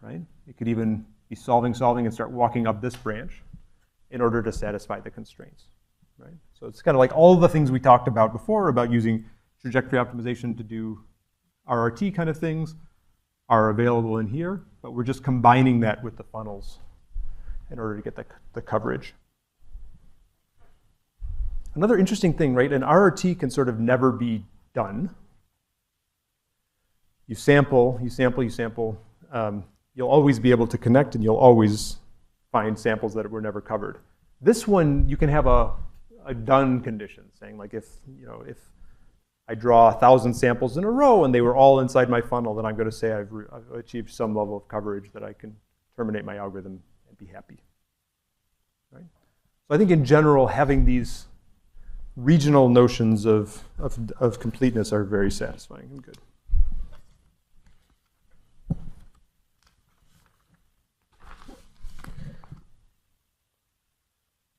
right? It could even be solving, and start walking up this branch in order to satisfy the constraints, right? So it's kind of like all the things we talked about before about using trajectory optimization to do RRT kind of things are available in here, but we're just combining that with the funnels in order to get the coverage. Another interesting thing, right? An RRT can sort of never be done. You sample. You'll always be able to connect, and you'll always find samples that were never covered. This one, you can have a done condition, saying like if I draw 1,000 samples in a row and they were all inside my funnel, then I'm going to say I've achieved some level of coverage that I can terminate my algorithm and be happy. Right? So I think in general, having these regional notions of completeness are very satisfying and good.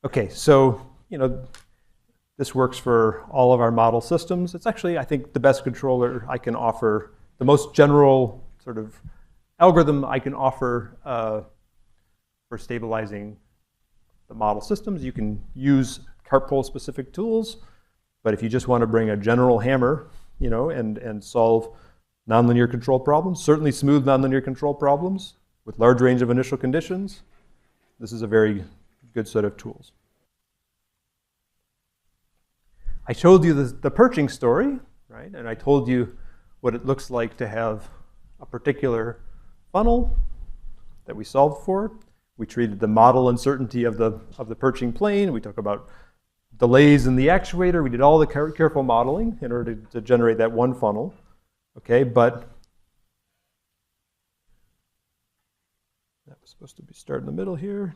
Okay, so this works for all of our model systems. It's actually, I think, the best controller I can offer, the most general sort of algorithm I can offer for stabilizing the model systems. You can use carpole-specific tools, but if you just want to bring a general hammer, and solve nonlinear control problems, certainly smooth nonlinear control problems with large range of initial conditions, this is a very good set of tools. I showed you the perching story, right? And I told you what it looks like to have a particular funnel that we solved for We treated the model uncertainty of the perching plane. We talked about delays in the actuator. We did all the careful modeling in order to generate that one funnel. Okay, but that was supposed to be start in the middle here.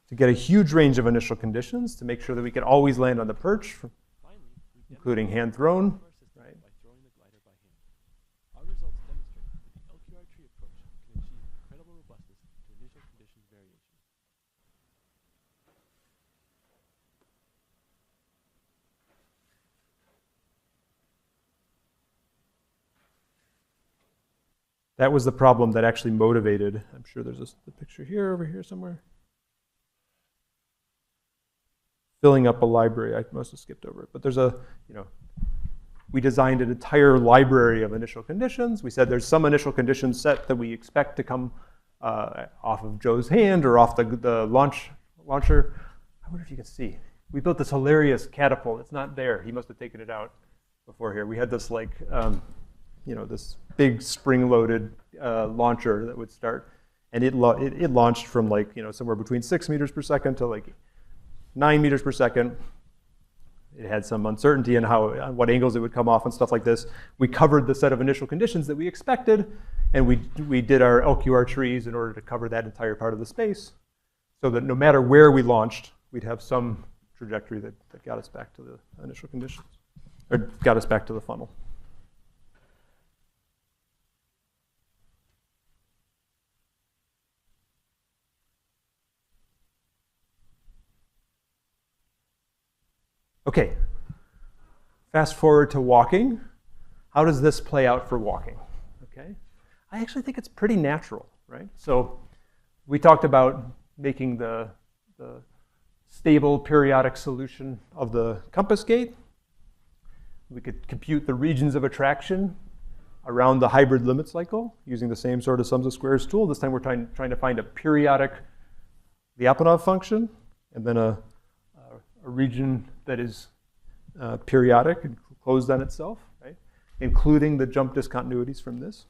To get a huge range of initial conditions to make sure that we can always land on the perch, including hand thrown. Right. By throwing the glider by hand. Our results demonstrate that the LQR tree approach can achieve incredible robustness to initial conditions variation. That was the problem that actually motivated. I'm sure there's a picture here, over here somewhere. Filling up a library. I must have skipped over it, but there's we designed an entire library of initial conditions. We said there's some initial condition set that we expect to come off of Joe's hand or off the launcher. I wonder if you can see. We built this hilarious catapult. It's not there. He must have taken it out before here. We had this this big spring-loaded launcher that would start, and it launched from somewhere between 6 meters per second to 9 meters per second. It had some uncertainty in what angles it would come off and stuff like this. We covered the set of initial conditions that we expected, and we did our LQR trees in order to cover that entire part of the space, so that no matter where we launched, we'd have some trajectory that got us back to the initial conditions, or got us back to the funnel. Okay, fast forward to walking. How does this play out for walking? Okay, I actually think it's pretty natural, right? So we talked about making the stable periodic solution of the compass gate. We could compute the regions of attraction around the hybrid limit cycle using the same sort of sums of squares tool. This time we're trying to find a periodic Lyapunov function, and then a region that is periodic and closed on itself, right? Including the jump discontinuities from this.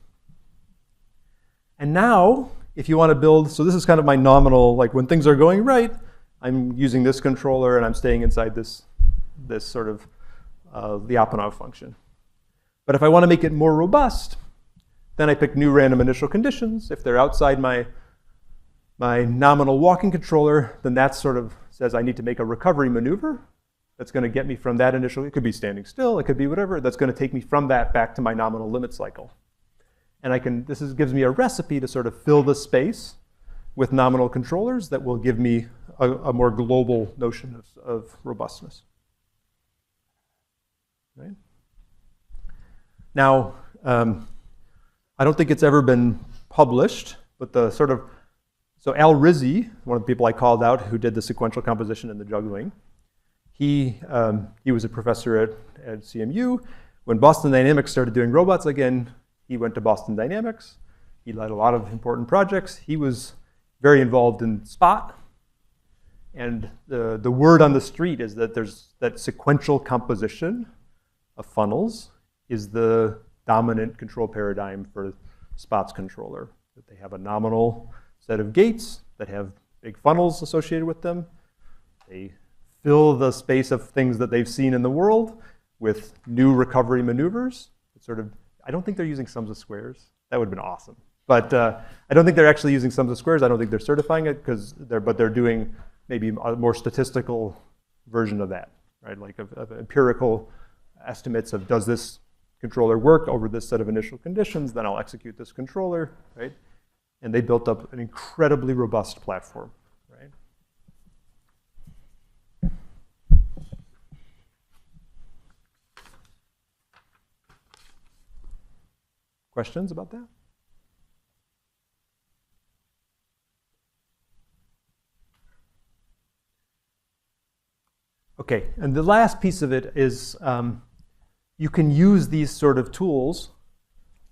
And now, if you want to build, so this is kind of my nominal, when things are going right, I'm using this controller and I'm staying inside this sort of Lyapunov function. But if I want to make it more robust, then I pick new random initial conditions. If they're outside my nominal walking controller, then that sort of says I need to make a recovery maneuver that's going to get me from that initial, it could be standing still, it could be whatever, that's going to take me from that back to my nominal limit cycle. And this gives me a recipe to sort of fill the space with nominal controllers that will give me a more global notion of robustness. Right? Now, I don't think it's ever been published, but so Al Rizzi, one of the people I called out who did the sequential composition in the juggling, he was a professor at CMU. When Boston Dynamics started doing robots again, he went to Boston Dynamics. He led a lot of important projects. He was very involved in SPOT. And the word on the street is that that sequential composition of funnels is the dominant control paradigm for SPOT's controller. That they have a nominal set of gates that have big funnels associated with them. They fill the space of things that they've seen in the world with new recovery maneuvers. I don't think they're using sums of squares. That would have been awesome. But I don't think they're actually using sums of squares. I don't think they're certifying it, but they're doing maybe a more statistical version of that, right? Of empirical estimates of, does this controller work over this set of initial conditions? Then I'll execute this controller, right? And they built up an incredibly robust platform, right? Questions about that? Okay, and the last piece of it is you can use these sort of tools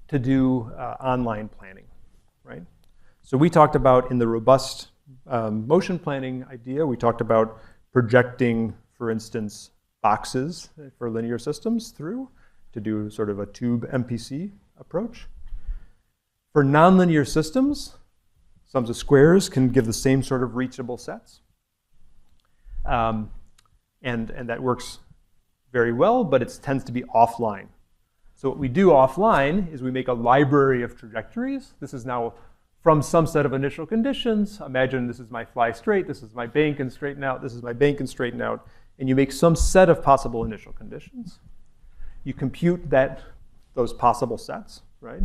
to do online planning, right? So we talked about in the robust motion planning idea, we talked about projecting, for instance, boxes for linear systems through to do sort of a tube MPC approach. For nonlinear systems, sums of squares can give the same sort of reachable sets. And that works very well, but it tends to be offline. So what we do offline is we make a library of trajectories. This is now from some set of initial conditions. Imagine this is my fly straight, this is my bank and straighten out, this is my bank and straighten out, and you make some set of possible initial conditions. You compute those possible sets, right?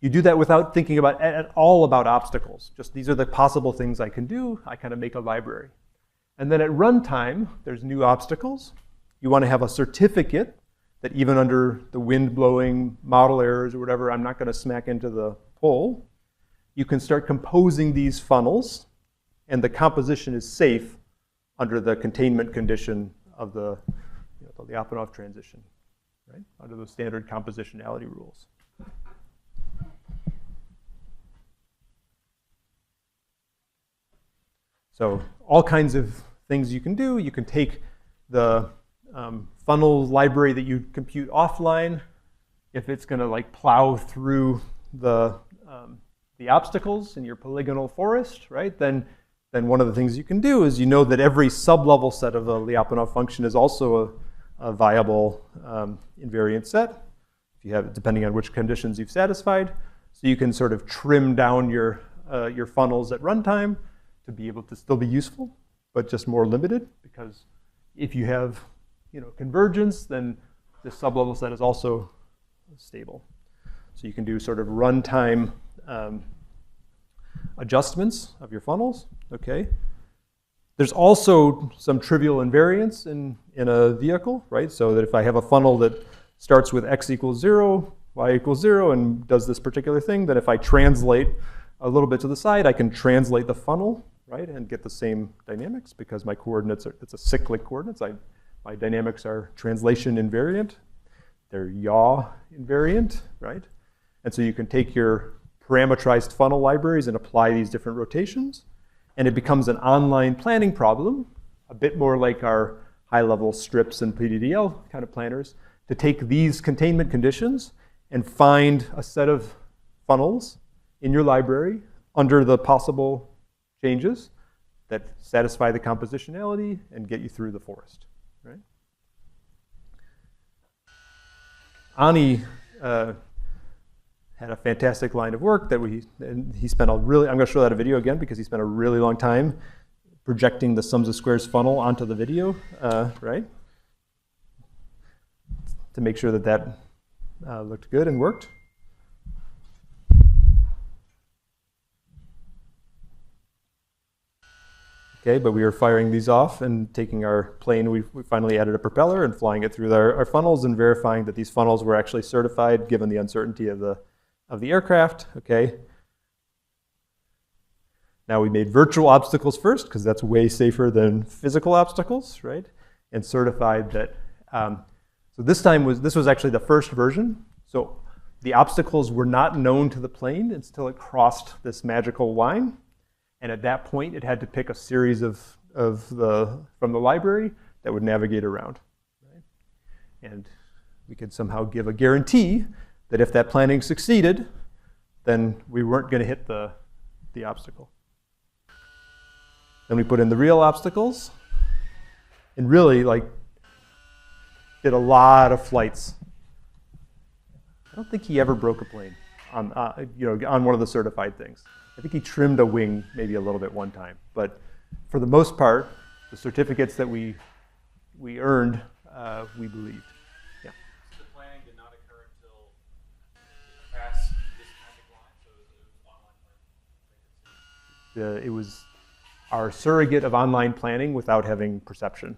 You do that without thinking at all about obstacles. Just these are the possible things I can do. I kind of make a library. And then at runtime, there's new obstacles. You want to have a certificate that even under the wind blowing model errors or whatever, I'm not going to smack into the pole. You can start composing these funnels, and the composition is safe under the containment condition of the Lyapunov transition, right? Under the standard compositionality rules. So all kinds of things you can do. You can take the funnel library that you compute offline. If it's going to like plow through the obstacles in your polygonal forest, right? Then one of the things you can do is you know that every sublevel set of a Lyapunov function is also a viable invariant set. If you have, depending on which conditions you've satisfied, so you can sort of trim down your funnels at runtime to be able to still be useful, but just more limited, because if you have convergence, then this sublevel set is also stable. So you can do sort of runtime adjustments of your funnels, okay? There's also some trivial invariance in a vehicle, right? So that if I have a funnel that starts with x equals 0, y equals 0, and does this particular thing, then if I translate a little bit to the side, I can translate the funnel, right, and get the same dynamics because my coordinates it's a cyclic coordinates. My dynamics are translation invariant. They're yaw invariant, right? And so you can take your parametrized funnel libraries and apply these different rotations, and it becomes an online planning problem, a bit more like our high-level strips and PDDL kind of planners, to take these containment conditions and find a set of funnels in your library under the possible changes that satisfy the compositionality and get you through the forest, right? Ani had a fantastic line of work that he spent I'm going to show that a video again because he spent a really long time projecting the sums of squares funnel onto the video, right? To make sure that looked good and worked. Okay, but we were firing these off and taking our plane. We finally added a propeller and flying it through our funnels and verifying that these funnels were actually certified given the uncertainty of the aircraft. Okay. Now we made virtual obstacles first because that's way safer than physical obstacles, right? And certified that. So this was actually the first version. So the obstacles were not known to the plane until it crossed this magical line. And at that point, it had to pick a series from the library that would navigate around. Right? And we could somehow give a guarantee that if that planning succeeded, then we weren't going to hit the obstacle. Then we put in the real obstacles and really did a lot of flights. I don't think he ever broke a plane on one of the certified things. I think he trimmed a wing maybe a little bit one time, but for the most part, the certificates that we earned, we believed. Yeah. So the planning did not occur until it passed this magic line, so it was online planning. It was our surrogate of online planning without having perception.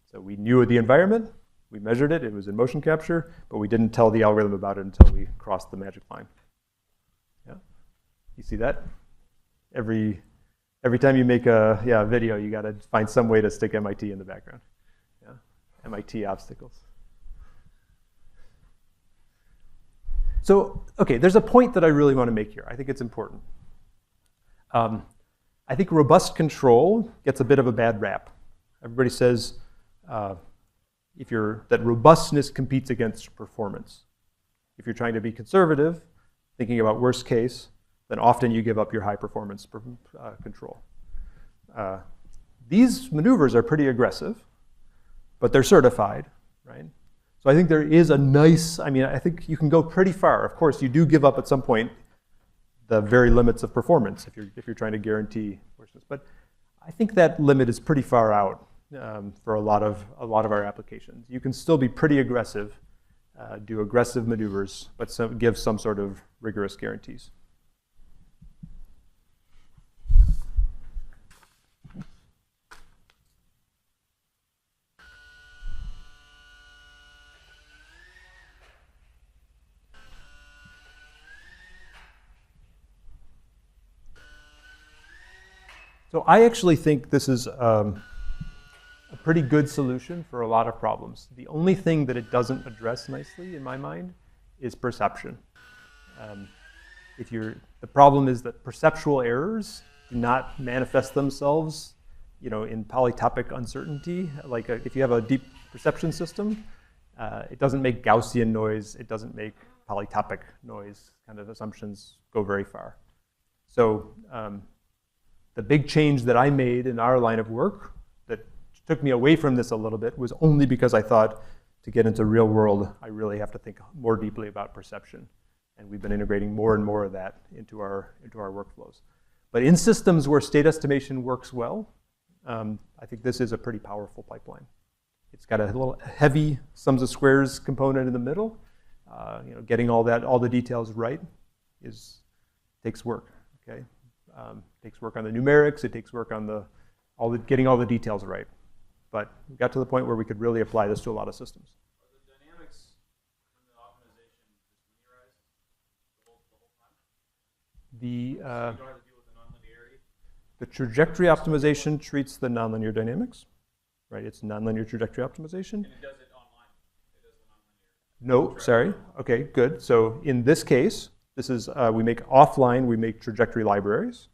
So we knew the environment, we measured it, it was in motion capture, but we didn't tell the algorithm about it until we crossed the magic line. You see that? Every time you make a video, you got to find some way to stick MIT in the background. Yeah? MIT obstacles. So, okay, there's a point that I really want to make here. I think it's important. I think robust control gets a bit of a bad rap. Everybody says that robustness competes against performance. If you're trying to be conservative, thinking about worst case, then often you give up your high performance control. These maneuvers are pretty aggressive, but they're certified, right? So I think there is a nice, I think you can go pretty far. Of course, you do give up at some point the very limits of performance if you're trying to guarantee worstness. But I think that limit is pretty far out for a lot of our applications. You can still be pretty aggressive, do aggressive maneuvers, but give some sort of rigorous guarantees. So I actually think this is a pretty good solution for a lot of problems. The only thing that it doesn't address nicely, in my mind, is perception. The problem is that perceptual errors do not manifest themselves, in polytopic uncertainty. Like if you have a deep perception system, it doesn't make Gaussian noise. It doesn't make polytopic noise. Kind of assumptions go very far. So the big change that I made in our line of work that took me away from this a little bit was only because I thought to get into real world, I really have to think more deeply about perception. And we've been integrating more and more of that into our workflows. But in systems where state estimation works well, I think this is a pretty powerful pipeline. It's got a little heavy sums of squares component in the middle. Getting all the details right takes work. Okay. Takes work on the numerics. It takes work on getting all the details right. But we got to the point where we could really apply this to a lot of systems. Are the dynamics and the optimization linearized the whole time? You don't have to deal with the nonlinearity? The trajectory optimization treats the nonlinear dynamics, right? It's nonlinear trajectory optimization. And it does it online. It does the nonlinear. No, sorry. Okay, good. So in this case, this is we make trajectory libraries.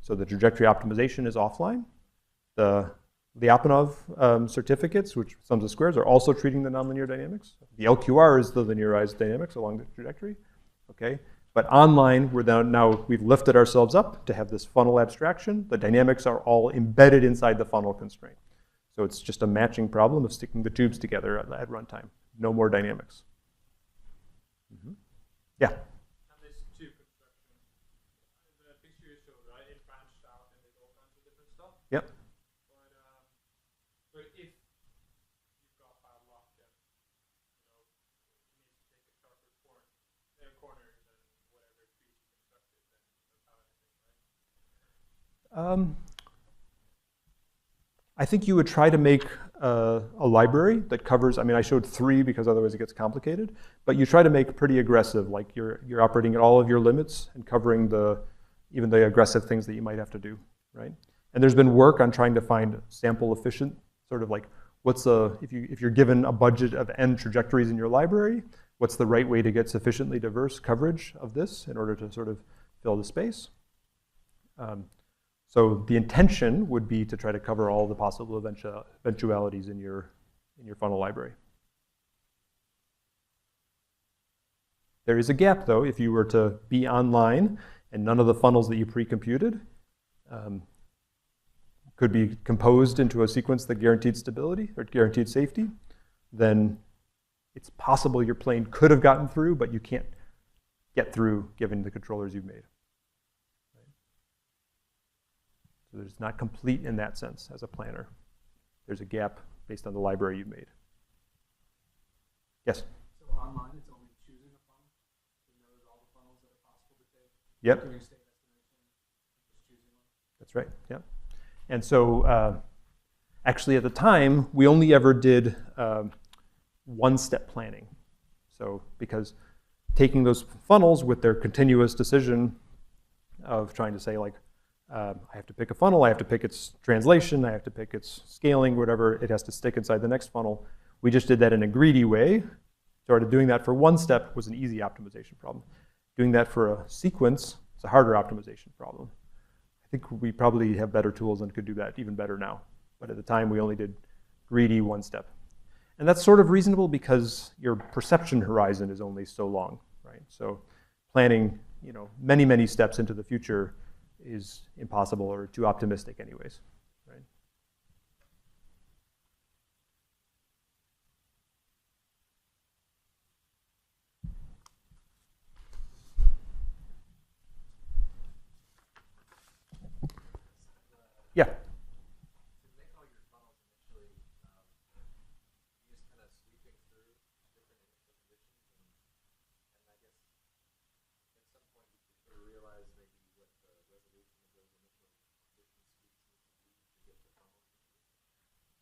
So the trajectory optimization is offline. The Lyapunov certificates, which sums of squares, are also treating the nonlinear dynamics. The LQR is the linearized dynamics along the trajectory. Okay, but online we've lifted ourselves up to have this funnel abstraction. The dynamics are all embedded inside the funnel constraint. So it's just a matching problem of sticking the tubes together at runtime. No more dynamics. Mm-hmm. Yeah. Yep. But if you've got bad luck and you need to take a sharper corners and whatever trees you constructed, then you don't have anything, right? I think you would try to make a library that covers. I showed 3 because otherwise it gets complicated. But you try to make pretty aggressive, like you're operating at all of your limits and covering even the aggressive things that you might have to do, right? And there's been work on trying to find sample efficient, sort of like if you're given a budget of n trajectories in your library, what's the right way to get sufficiently diverse coverage of this in order to sort of fill the space? So the intention would be to try to cover all the possible eventualities in your funnel library. There is a gap, though, if you were to be online and none of the funnels that you pre-computed could be composed into a sequence that guaranteed stability or guaranteed safety, then it's possible your plane could have gotten through, but you can't get through given the controllers you've made. Right? So there's not complete in that sense as a planner. There's a gap based on the library you've made. Yes? So online, it's only choosing a funnel. It knows all the funnels that are possible to take. Yep. Doing state estimation, just choosing one. That's right, yeah. And so actually at the time, we only ever did one-step planning. So because taking those funnels with their continuous decision of trying to say like, I have to pick a funnel, I have to pick its translation, I have to pick its scaling, whatever, it has to stick inside the next funnel. We just did that in a greedy way. Started doing that for one step was an easy optimization problem. Doing that for a sequence is a harder optimization problem. think we probably have better tools and could do that even better now. But at the time, we only did greedy one step. And that's sort of reasonable because your perception horizon is only so long, right? So planning, many, many steps into the future is impossible or too optimistic anyways, right? Yeah.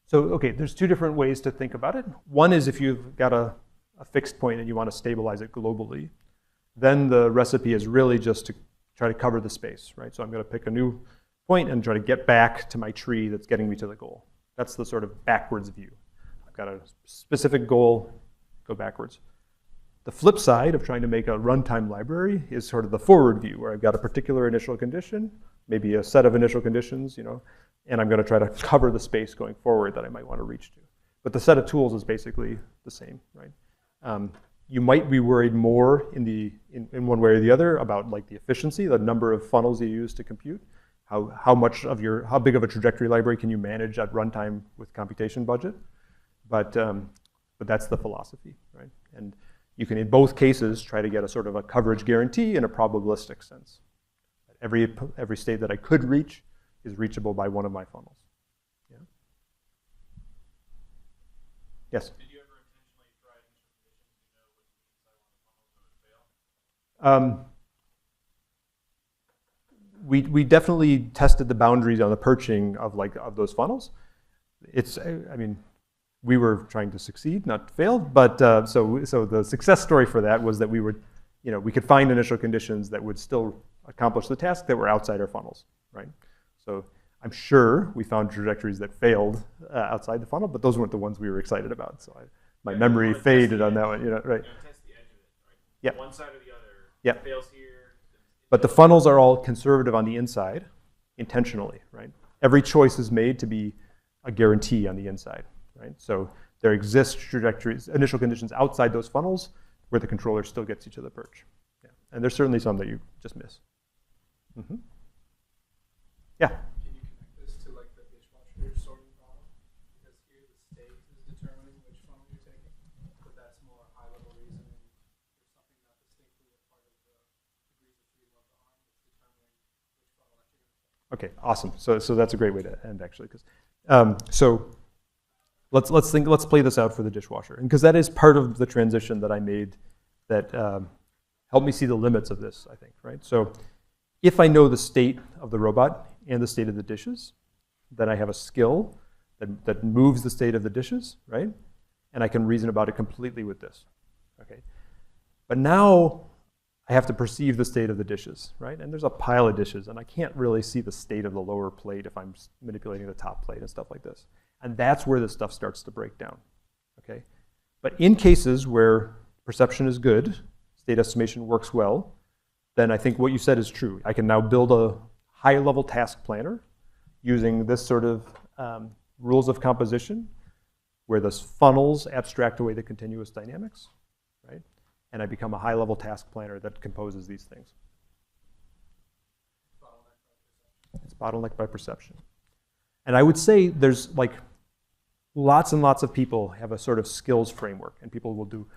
So, okay, there's two different ways to think about it. One is if you've got a fixed point and you want to stabilize it globally, then the recipe is really just to try to cover the space, right? So I'm going to pick a new point and try to get back to my tree that's getting me to the goal. That's the sort of backwards view. I've got a specific goal, go backwards. The flip side of trying to make a runtime library is sort of the forward view, where I've got a particular initial condition, maybe a set of initial conditions, and I'm going to try to cover the space going forward that I might want to reach to. But the set of tools is basically the same, right? You might be worried more in one way or the other about like the efficiency, the number of funnels you use to compute, how big of a trajectory library can you manage at runtime with computation budget, but that's the philosophy, right? And you can, in both cases, try to get a sort of a coverage guarantee in a probabilistic sense. Every state that I could reach is reachable by one of my funnels. Yeah. Yes? Did you ever intentionally try initial conditions, what the inside one of the funnel would fail? We definitely tested the boundaries on the perching of those funnels. We were trying to succeed, not to fail, but so the success story for that was that we could find initial conditions that would still accomplish the task that were outside our funnels, right? So I'm sure we found trajectories that failed outside the funnel, but those weren't the ones we were excited about. So my memory faded on that one, right? Test the edge of it, right? Yeah. One side or the other. Yeah. Fails here. But the funnels are all conservative on the inside, intentionally, right? Every choice is made to be a guarantee on the inside, right? So there exist trajectories, initial conditions outside those funnels where the controller still gets you to the perch. Yeah. And there's certainly some that you just miss. Mm-hmm. Yeah. Can you connect this to like the dishwasher sorting problem? Because here the state is determining which funnel you're taking, but that's more high-level reasoning. There's something not distinctly a part of the degrees of freedom of the arm that's determining which funnel that you're going to take. Okay, awesome. So that's a great way to end, actually. So let's play this out for the dishwasher, and because that is part of the transition that I made that helped me see the limits of this, I think, right? So if I know the state of the robot and the state of the dishes, then I have a skill that moves the state of the dishes, right? And I can reason about it completely with this, okay? But now I have to perceive the state of the dishes, right? And there's a pile of dishes, and I can't really see the state of the lower plate if I'm manipulating the top plate and stuff like this. And that's where this stuff starts to break down, okay? But in cases where perception is good, state estimation works well, then I think what you said is true. I can now build a high-level task planner using this sort of rules of composition where the funnels abstract away the continuous dynamics, right? And I become a high-level task planner that composes these things. It's bottlenecked by perception. And I would say there's like lots and lots of people have a sort of skills framework, and people will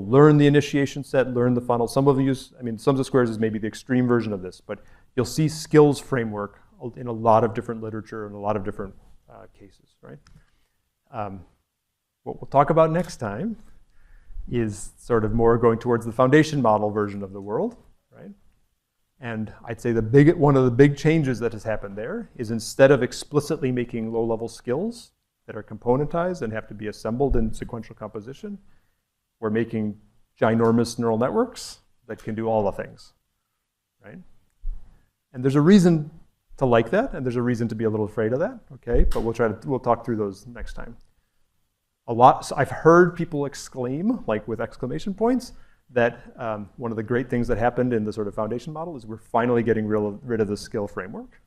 learn the initiation set, learn the funnel. Some of them use, sums of squares is maybe the extreme version of this, but you'll see skills framework in a lot of different literature and a lot of different cases, right? What we'll talk about next time is sort of more going towards the foundation model version of the world, right? And I'd say one of the big changes that has happened there is instead of explicitly making low-level skills that are componentized and have to be assembled in sequential composition, we're making ginormous neural networks that can do all the things, right? And there's a reason to like that, and there's a reason to be a little afraid of that, okay? But we'll talk through those next time. So I've heard people exclaim, like with exclamation points, that one of the great things that happened in the sort of foundation model is we're finally getting rid of the skill framework,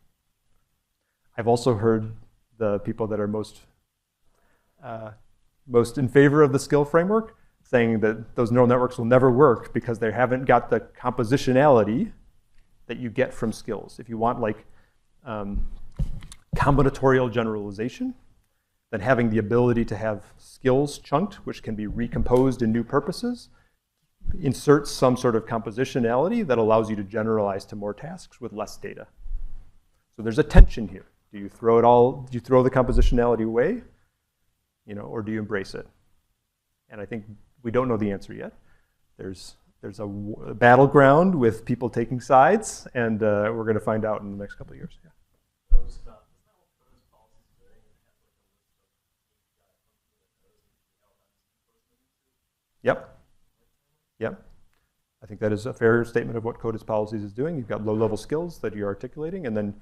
I've also heard the people that are most in favor of the skill framework saying that those neural networks will never work because they haven't got the compositionality that you get from skills. If you want like combinatorial generalization, then having the ability to have skills chunked, which can be recomposed in new purposes, inserts some sort of compositionality that allows you to generalize to more tasks with less data. So there's a tension here. Do you throw it all? Do you throw the compositionality away, or do you embrace it? And I think we don't know the answer yet. There's a battleground with people taking sides, and we're going to find out in the next couple of years. Yeah. Yep. Yep. I think that is a fair statement of what Code as Policies is doing. You've got low-level skills that you're articulating, and then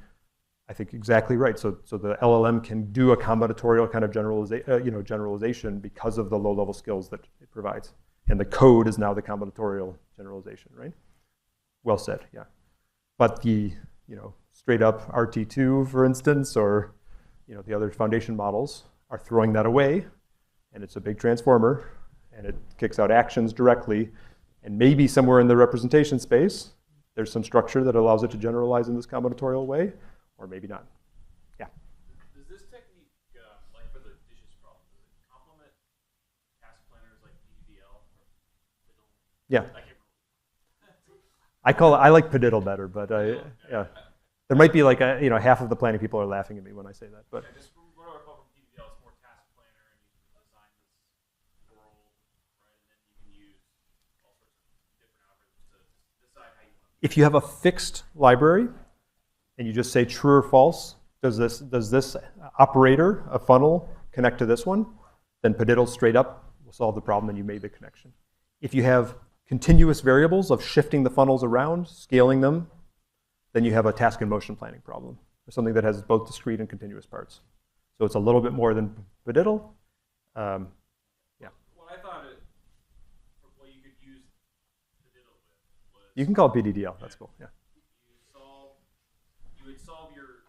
I think exactly right. So the LLM can do a combinatorial kind of generalization because of the low-level skills that it provides. And the code is now the combinatorial generalization, right? Well said, yeah. But the straight up RT2, for instance, or the other foundation models are throwing that away, and it's a big transformer, and it kicks out actions directly, and maybe somewhere in the representation space, there's some structure that allows it to generalize in this combinatorial way, or maybe not. Yeah. Does this technique, like for the dishes problem, does it complement task planners like PDDL? Yeah. I like Padiddle better, but yeah. There might be like half of the planning people are laughing at me when I say that, but. Yeah, just from what I recall from PDDL, it's more task planner, and you can design this world, right? And then you can use all sorts of different algorithms to decide how you want to. If you have a fixed library, and you just say true or false, does this operator, a funnel, connect to this one? Then Padiddle straight up will solve the problem, and you made the connection. If you have continuous variables of shifting the funnels around, scaling them, then you have a task and motion planning problem, or something that has both discrete and continuous parts. So it's a little bit more than Padiddle. Yeah. What I thought what you could use Padiddle with was. You can call it PDDL. That's cool. Yeah. You would solve your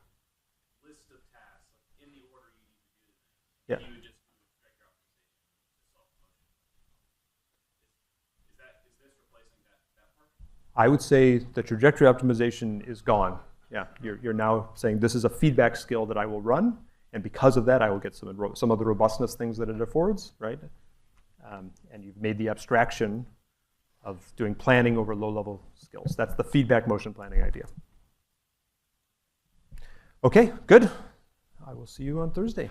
list of tasks in the order you need to do them. Yeah. You would just do trajectory optimization to solve the motion. Is this replacing that part? I would say the trajectory optimization is gone. Yeah, you're now saying this is a feedback skill that I will run, and because of that, I will get some of the robustness things that it affords, right? And you've made the abstraction of doing planning over low-level skills. That's the feedback motion planning idea. Okay, good. I will see you on Thursday.